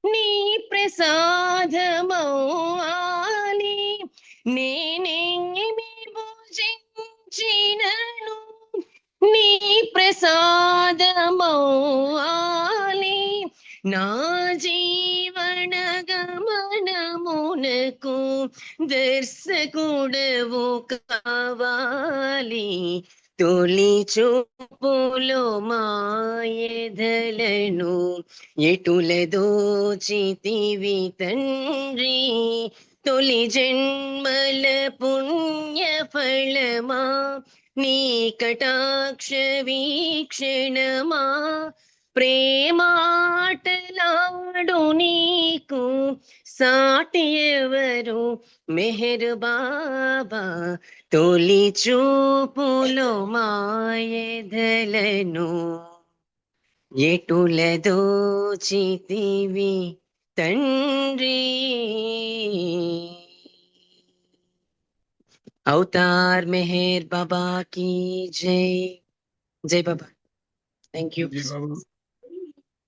[SPEAKER 16] నీ ప్రసాదమౌవాలి నేనేమి పూజించినను నీ ప్రసాదమౌవాలి నా జీవన గమనమునకు దర్శకుడవు కావాలి తొలి చూపులో మాయదలను ఎటుల దోచితివి తండ్రి తొలి జన్మల పుణ్య ఫలమా నీ కటాక్ష వీక్షణమా ప్రేమాటలాడు నీకు సాటి ఎవరు మెహర్ బాబా తొలి చూపులో మాయదలను ఎటుల దోచితివి తండ్రి అవతార్ మెహర్ బాబా की జై జై బాబా థ్యాంక్ యూ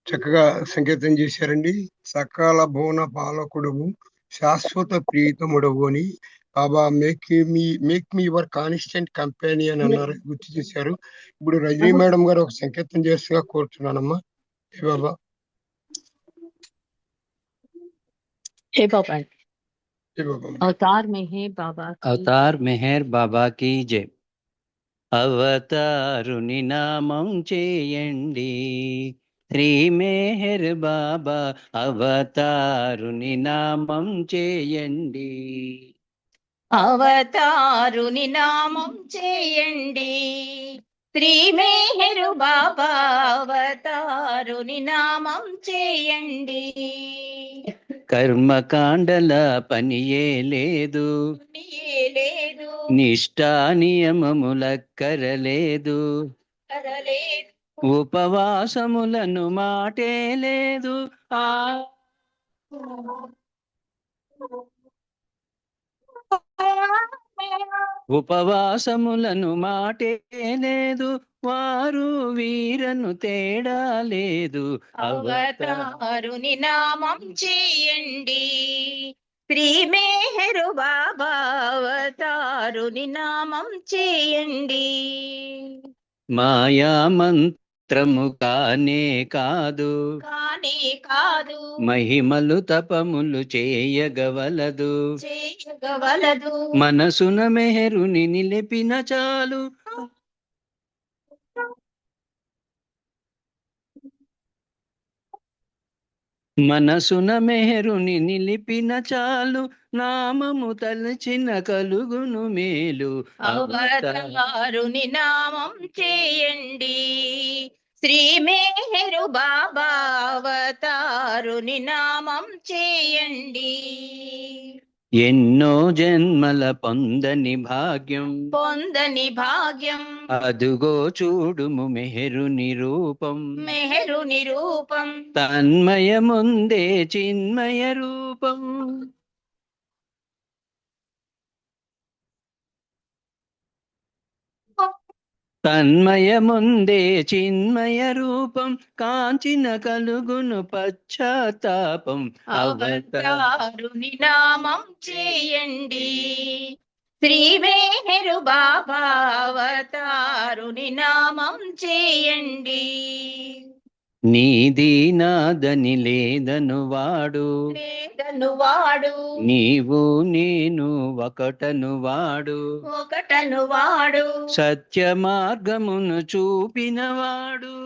[SPEAKER 1] చక్కగా సంకేతం చేశారండి. సకాల భువన పాలకుడువు శాశ్వత ప్రీతముడవు అని Baba make me your constant companion అన్నారు, గుర్తు చేశారు. ఇప్పుడు రజనీ మేడం గారు ఒక సంకేతం చేస్తుగా కోరుతున్నానమ్మా. ఏ బాబా
[SPEAKER 12] हे बाबा
[SPEAKER 1] ఏ బాబా
[SPEAKER 12] अवतार मेहर बाबा की
[SPEAKER 14] అవతార్ మెహర్ బాబా కీ జై. అవతారుని నామం చేయండి శ్రీ మెహర్ బాబా అవతారుని నామం చేయండి.
[SPEAKER 12] అవతారుని నామం చేయండి శ్రీ మేహరు బాబా అవతారుని నామం చేయండి.
[SPEAKER 14] కర్మకాండల పనియే లేదు
[SPEAKER 12] లేదు
[SPEAKER 14] నిష్టా నియమములక్కరలేదు
[SPEAKER 12] కరలేదు
[SPEAKER 14] ఉపవాసములను మాటే లేదు ఆ ఉపవాసములను మాటే లేదు వారు వీరను తేడా లేదు.
[SPEAKER 12] అవతారుని నామం చేయండి శ్రీ మేహరు బాబా అవతారుని నామం చేయండి.
[SPEAKER 14] మాయా మంత్రము కానే కాదు
[SPEAKER 12] కానే కాదు
[SPEAKER 14] మహిమలు తపములు చేయగవలదు
[SPEAKER 12] చేయగవలదు
[SPEAKER 14] మనసున మెహరుని నిలిపిన చాలు మనసున మెహరుని నిలిపిన చాలు నామము తలచిన కలుగును మేలు.
[SPEAKER 12] అవతారుని నామం చేయండి శ్రీ మేహరు
[SPEAKER 14] నీది నాదని లేదను వాడు నీవు నేను ఒకటను వాడు సత్య మార్గమును చూపినవాడు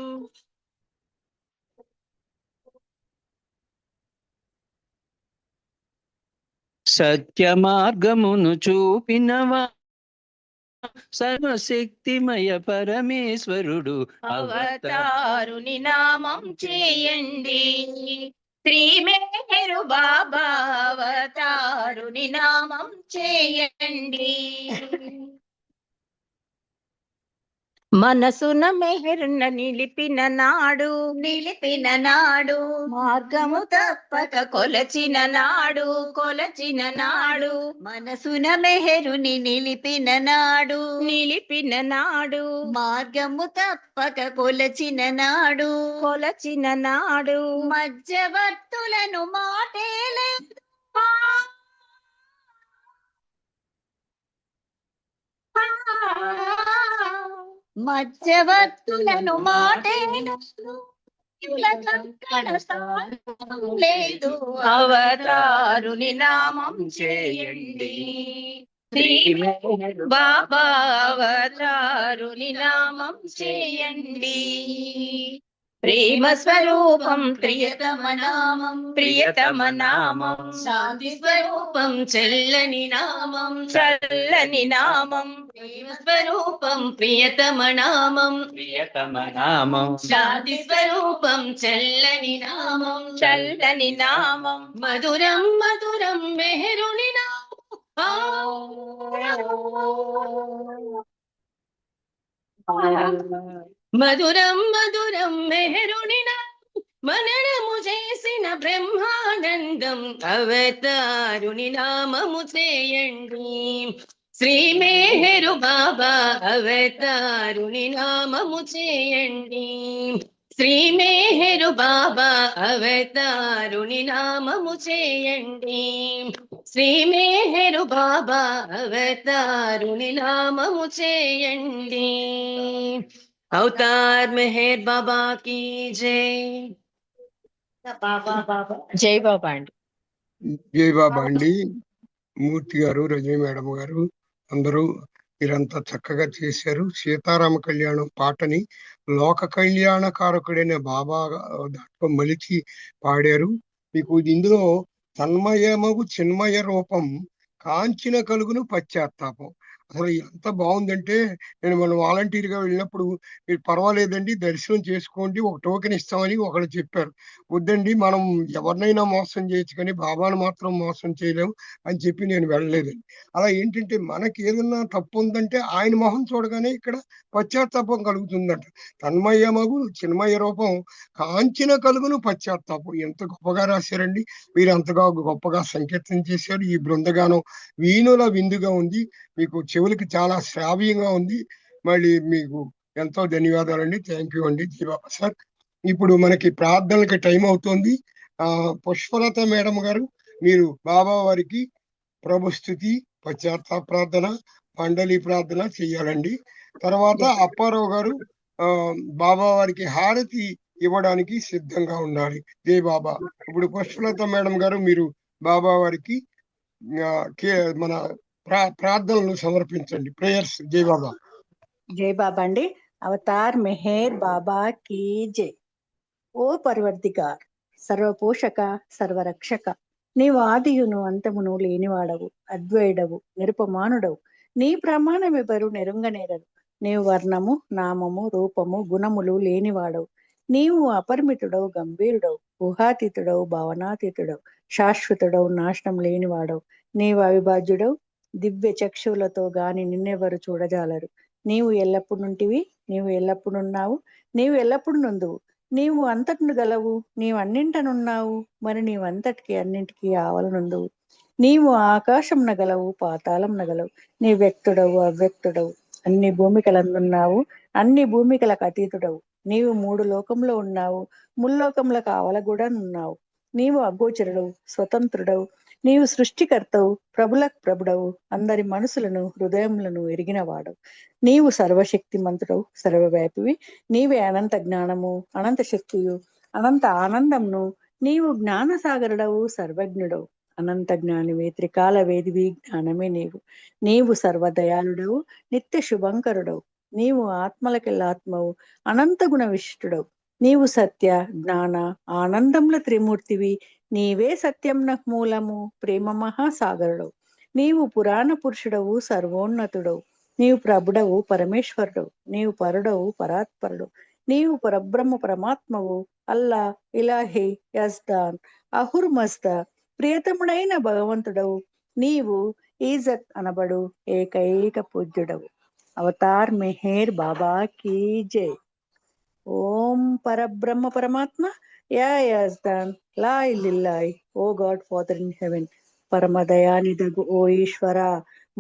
[SPEAKER 14] సత్య మార్గమును చూపినవాడు సర్వశక్తిమయ పరమేశ్వరుడు
[SPEAKER 12] అవతారుని నామం చేయండి శ్రీ మేరు బాబా అవతారుని నామం చేయండి మనసున మెహరున నిలిపిన నాడు మార్గము తప్పక కొలచిన నాడు
[SPEAKER 2] మనసున మెహరుని నిలిపిన నాడు మార్గము తప్పక కొలచిన నాడు మధ్యవర్తులను మాటేలే మధ్యవర్తులను మాటేలు లేదు
[SPEAKER 12] అవతారుని నామం చేయండి శ్రీ మేరు బాబా అవతారుని నామం చేయండి ప్రేమ స్వరూపం ప్రియతమ నామం శాంతి స్వరూపం చల్లని నామం ప్రేమ స్వరూపం ప్రియతమ నామం శాంతి స్వరూపం చల్లని నామం మధురం మెహరుని మధురం మెహరుని మననము చేసిన బ్రహ్మానందం అవతారుని నామము చేయండి శ్రీ మేరు బాబా అవతారుని నామము చేయండి శ్రీ మేరు బాబా అవతారుని నామము చేయండి శ్రీ మేరు బాబా అవతారుని నామము చేయండి అవతార్ మెహర్ బాబా की జై జై బాబా అండి
[SPEAKER 1] జై బాబా అండి. మూర్తి గారు, రజనీ మేడం గారు అందరూ మీరంతా చక్కగా చేశారు. సీతారామ కళ్యాణం పాటని లోక కళ్యాణకారకుడైన బాబా దాంట్లో మలిచి పాడారు. మీకు ఇందులో తన్మయమగు చిన్మయ రూపం కాంచిన కలుగును పశ్చాత్తాపం. అసలు ఎంత బాగుందంటే నేను మన వాలంటీర్గా వెళ్ళినప్పుడు మీరు పర్వాలేదండి దర్శనం చేసుకోండి ఒక టోకెన్ ఇస్తామని ఒకళ్ళు చెప్పారు. వద్దండి మనం ఎవరినైనా మోసం చేయొచ్చు కానీ బాబాను మాత్రం మోసం చేయలేము అని చెప్పి నేను వెళ్ళలేదండి. అలా ఏంటంటే మనకి ఏదన్నా తప్పు ఉందంటే ఆయన మొహం చూడగానే ఇక్కడ పశ్చాత్తాపం కలుగుతుందంట. తన్మయమగు చిన్మయ రూపం కాంచిన కలుగును పశ్చాత్తాపం. ఎంత గొప్పగా రాశారండి. మీరు అంతగా గొప్పగా సంకీర్తన చేశారు. ఈ బృందగానం వీణుల విందుగా ఉంది. మీకు చెవులకి చాలా శ్రావ్యంగా ఉంది. మళ్ళీ మీకు ఎంతో ధన్యవాదాలండి. థ్యాంక్ యూ అండి జీవాబా సార్. ఇప్పుడు మనకి ప్రార్థనలకి టైం అవుతుంది. పుష్పలత మేడం గారు మీరు బాబా వారికి ప్రభుస్థుతి పశ్చాత్తాప ప్రార్థన మండలి ప్రార్థన చెయ్యాలండి. తర్వాత అప్పారావు గారు బాబా వారికి హారతి ఇవ్వడానికి సిద్ధంగా ఉండాలి. జై బాబా. ఇప్పుడు పుష్పలత మేడం గారు మీరు బాబా వారికి మన ప్రార్థనలు సమర్పించండి. ప్రేయర్స్. జై బాబా.
[SPEAKER 7] జై బాబా అండి. అవతార్ మెహర్ బాబా కీ జై. ఓ పర్వర్దిగార్, సర్వపోషక సర్వరక్షక, నీవు ఆదియును అంతమును లేనివాడవు, అద్వైడవు, నిరుపమానుడవు. నీ ప్రమాణమెవరు నెరుంగనేరరు. నీవు వర్ణము నామము రూపము గుణములు లేనివాడవు. నీవు అపరిమితుడవు, గంభీరుడవు, ఊహాతీతుడవు, భావనాతీతుడవు, శాశ్వతుడవు, నాశనం లేనివాడవు. నీవు అవిభాజ్యుడవు, దివ్య చక్షువులతో గాని నిన్నెవరు చూడజాలరు. నీవు ఎల్లప్పుడు నుంటివి, నీవు ఎల్లప్పుడున్నావు, నీవు ఎల్లప్పుడు నుందువు. నీవు అంతటిను గలవు, నీవు అన్నింటనున్నావు, మరి నీవంతటికి అన్నింటికి ఆవలనుందువు. నీవు ఆకాశంన గలవు, పాతాళంన గలవు. నీ వ్యక్తుడవు, అవ్యక్తుడవు, అన్ని భూమికలందున్నావు, అన్ని భూమికలకు అతీతుడవు. నీవు 3 లోకంలో ఉన్నావు, ముల్లోకములకు ఆవల కూడా ఉన్నావు. నీవు అగోచరుడవు, స్వతంత్రుడవు, నీవు సృష్టికర్తవు, ప్రభులకు ప్రభుడవు, అందరి మనసులను హృదయములను ఎరిగినవాడవు. నీవు సర్వశక్తిమంతుడవు, సర్వవ్యాపివి. నీవే అనంత జ్ఞానము, అనంత శక్తియు, అనంత ఆనందమును. నీవు జ్ఞానసాగరుడవు, సర్వజ్ఞుడవు, అనంత జ్ఞానివే, త్రికాల వేదివి, జ్ఞానమే నీవు. నీవు సర్వదయాళుడవు, నిత్య శుభంకరుడవు. నీవు ఆత్మలకెల్లాత్మవు, అనంత గుణ విశిష్టుడవు. నీవు సత్య, జ్ఞాన, ఆనందముల త్రిమూర్తివి. నీవే సత్యంనకు మూలము, ప్రేమ మహాసాగరుడవు. నీవు పురాణ పురుషుడవు, సర్వోన్నతుడవు. నీవు ప్రభుడవు, పరమేశ్వరుడవు. నీవు పరుడవు, పరాత్పరుడు. నీవు పరబ్రహ్మ పరమాత్మవు, అల్లా, ఇలాహి, యజ్దాన్, అహుర్ మస్దా, ప్రియతముడైన భగవంతుడవు. నీవు ఈజత్ అనబడు ఏకైక పూజ్యుడవు. అవతార్ మెహర్ బాబా కీ జై. ఓం పరబ్రహ్మ పరమాత్మ, యా యజ్దాన్, లా ఇల్లిల్లాయ్, O God Father in heaven, పరమదయానిదగు ఓ ఈశ్వర,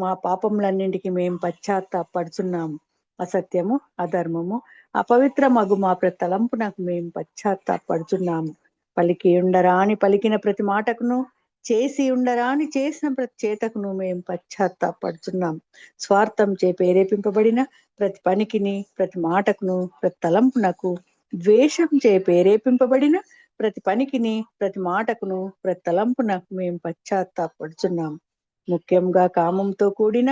[SPEAKER 7] మా పాపములన్నింటికి మేము పశ్చాత్తాపడుచున్నాము. అసత్యము, అధర్మము, అపవిత్రమగు మా ప్రతి తలంపునకు మేము పశ్చాత్తాపడుచున్నాము. పలికి ఉండరాని పలికిన ప్రతి మాటకును, చేసి ఉండరాని చేసిన ప్రతి చేతకును మేము పశ్చాత్తాపడుచున్నాం. స్వార్థం చే ప్రేరేపింపబడిన ప్రతి పనికిని, ప్రతి మాటకును, ప్రతి తలంపునకు, ద్వేషం చే ప్రేరేపింపబడిన ప్రతి పనికిని, ప్రతి మాటకును, ప్రతి తలంపునకు మేము పశ్చాత్తాపడుచున్నాం. ముఖ్యంగా కామంతో కూడిన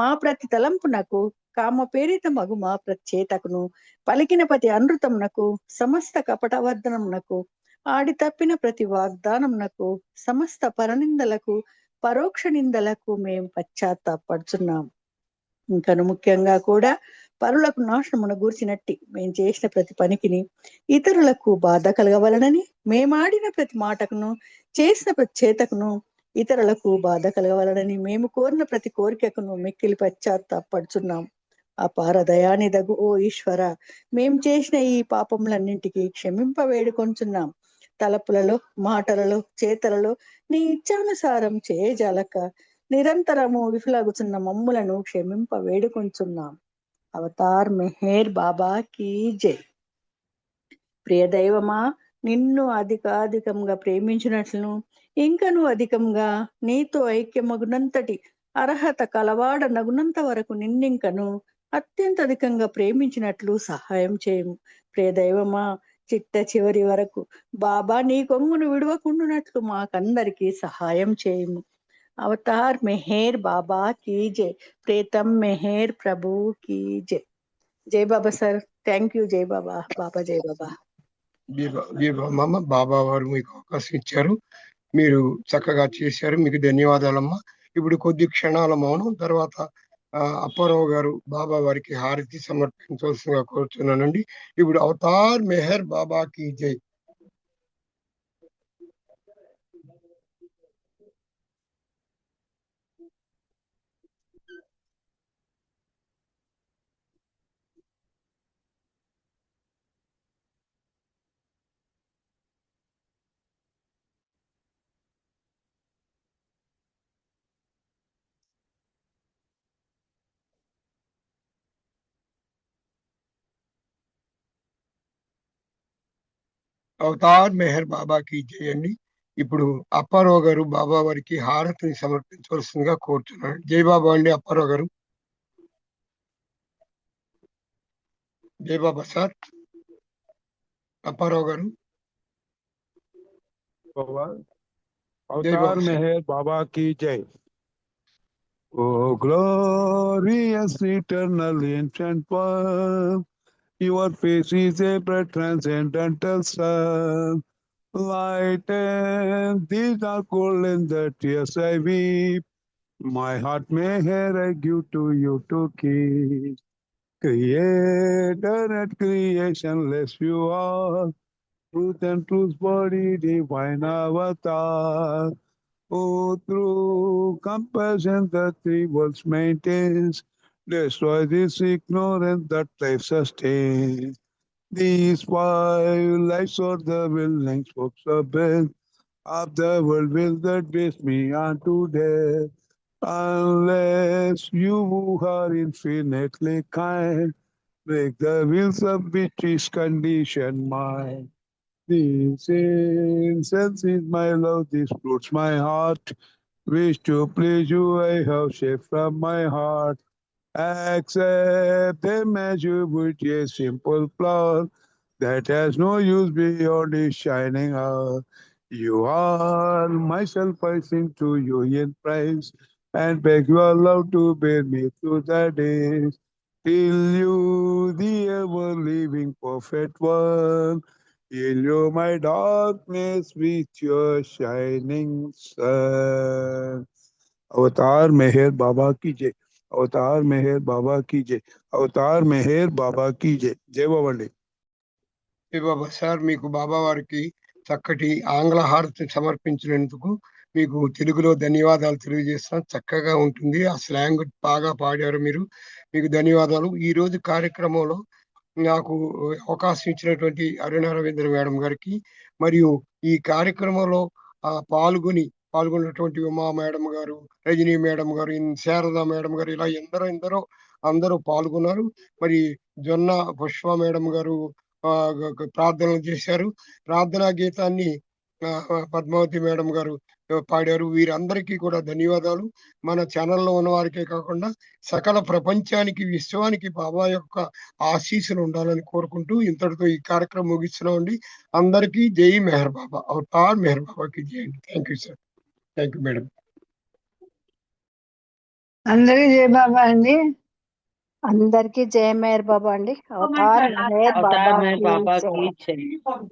[SPEAKER 7] మా ప్రతి తలంపునకు, కామ ప్రేరిత మగు మా ప్రతి చేతకును, పలికిన ప్రతి అనృతమునకు, సమస్త కపటవర్ధనమునకు, ఆడి తప్పిన ప్రతి వాగ్దానమునకు, సమస్త పరనిందలకు, పరోక్ష నిందలకు మేము పశ్చాత్తాపడుచున్నాం. ఇంకను ముఖ్యంగా కూడా పరులకు నాశనమును గూర్చినట్టి మేము చేసిన ప్రతి పనికిని, ఇతరులకు బాధ కలగవలనని మేమాడిన ప్రతి మాటకును, చేసిన ప్రతి చేతకును, ఇతరులకు బాధ కలగవలనని మేము కోరిన ప్రతి కోరికకును మిక్కిలి పశ్చాత్తాపడుచున్నాం. అపార దయానిదగు ఓ ఈశ్వర, మేము చేసిన ఈ పాపములన్నింటికి క్షమింప వేడుకొంచున్నాం. తలపులలో, మాటలలో, చేతలలో నీ ఇచ్చానుసారం చేయజాలక నిరంతరము విఫలగుచున్న మమ్ములను క్షమింప వేడుకొంచున్నాం. అవతార్ మెహర్ బాబా కీ జై. ప్రియ దైవమా, నిన్ను అధికాధికంగా ప్రేమించినట్లును, ఇంకను అధికంగా నీతో ఐక్యమగునంతటి అర్హత కలవాడ నగునంత వరకు నిన్నింకను అత్యంత అధికంగా ప్రేమించినట్లు సహాయం చేయము. ప్రియ దైవమా, చిట్ట చివరి వరకు బాబా నీ కొంగును విడవకుండునట్లు మాకందరికి సహాయం చేయము. అవతార్ మెహర్ బాబా కీ జై. ప్రీతం మెహర్ ప్రభు కీ జై. జై బాబా సార్. Thank you. జై బాబా. బాబా జై బాబా.
[SPEAKER 1] అమ్మ, బాబా వారు మీకు అవకాశం ఇచ్చారు, మీరు చక్కగా చేశారు, మీకు ధన్యవాదాలమ్మా. ఇప్పుడు కొద్ది క్షణాల మౌనం తర్వాత అప్పారావు గారు బాబా వారికి హారతి సమర్పించవలసిందిగా కోరుతున్నానండి. ఇప్పుడు అవతార్ మెహర్ బాబా కీ జై. అవతార్ మెహర్ బాబా కీ జై అండి. ఇప్పుడు అప్పారావు గారు బాబా వారికి హారతిని సమర్పించవలసిందిగా కోరుతున్నాను. జై బాబా అండి. అప్పారావు గారు. జై బాబా సార్. అప్పారావు గారు.
[SPEAKER 3] అవతార్ మెహర్ బాబా కీ జై. Oh, glorious eternal ancient one, your face is a bright transcendental sun. Light and these are golden that tears I weep. My heart may hear I give to you to keep. Creator and creationless you are, truth and truth's body, divine avatar. Oh, through compassion the three worlds maintains, destroy this ignorance that life sustains. These five lives are the willing spokes of breath of the world will that brace me unto death. Unless you who are infinitely kind, break the wheels of which is condition mine. This incense is my love, this floats my heart. Wish to please you, I have shaped from my heart. Accept them as you would a simple flower that has no use beyond its shining hour. You are myself, I sing to you in praise, and beg your love to bear me through the days. Till you, the ever living perfect one, heal you my darkness with your shining sun. अवतार मेहर बाबा की जय. अवतार मेहर बाबा की जय. अवतार मेहर बाबा की जय. जय बाबा जी.
[SPEAKER 1] జై బాబా సార్, మీకు బాబా వారికి చక్కటి ఆంగ్ల హారతి సమర్పించినందుకు మీకు తెలుగులో ధన్యవాదాలు తెలియజేస్తాను. చక్కగా ఉంటుంది, ఆ స్లాంగ్ బాగా పాడారు మీరు. మీకు ధన్యవాదాలు. ఈ రోజు కార్యక్రమంలో నాకు అవకాశం ఇచ్చినటువంటి అరుణ రవీంద్ర మేడం గారికి, మరియు ఈ కార్యక్రమంలో పాల్గొన్నటువంటి ఉమా మేడం గారు, రజనీ మేడం గారు, శారదా మేడం గారు, ఇలా అందరూ పాల్గొన్నారు. మరి జొన్న పుష్ప మేడం గారు ప్రార్థనలు చేశారు. ప్రార్థనా గీతాన్ని పద్మావతి మేడం గారు పాడారు. వీరందరికీ కూడా ధన్యవాదాలు. మన ఛానల్లో ఉన్న వారికే కాకుండా సకల ప్రపంచానికి, విశ్వానికి బాబా యొక్క ఆశీస్సులు ఉండాలని కోరుకుంటూ ఇంతటితో ఈ కార్యక్రమం ముగిస్తున్నామండి. అందరికీ జై మెహర్ బాబా. అవతార్ మెహర్ బాబాకి జై అండి. Thank you sir. Thank you madam.
[SPEAKER 13] అందరికీ జై బాబా అండి.
[SPEAKER 7] అందరికీ జై మేర్ బాబా అండి. అవతార్ మెహర్
[SPEAKER 10] అవతార్
[SPEAKER 7] బాబా
[SPEAKER 10] మెహర్
[SPEAKER 7] కీ
[SPEAKER 10] బాబా
[SPEAKER 7] జై.
[SPEAKER 10] की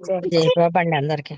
[SPEAKER 10] जय.
[SPEAKER 7] జై
[SPEAKER 8] జై బాబా అండి అందరికి.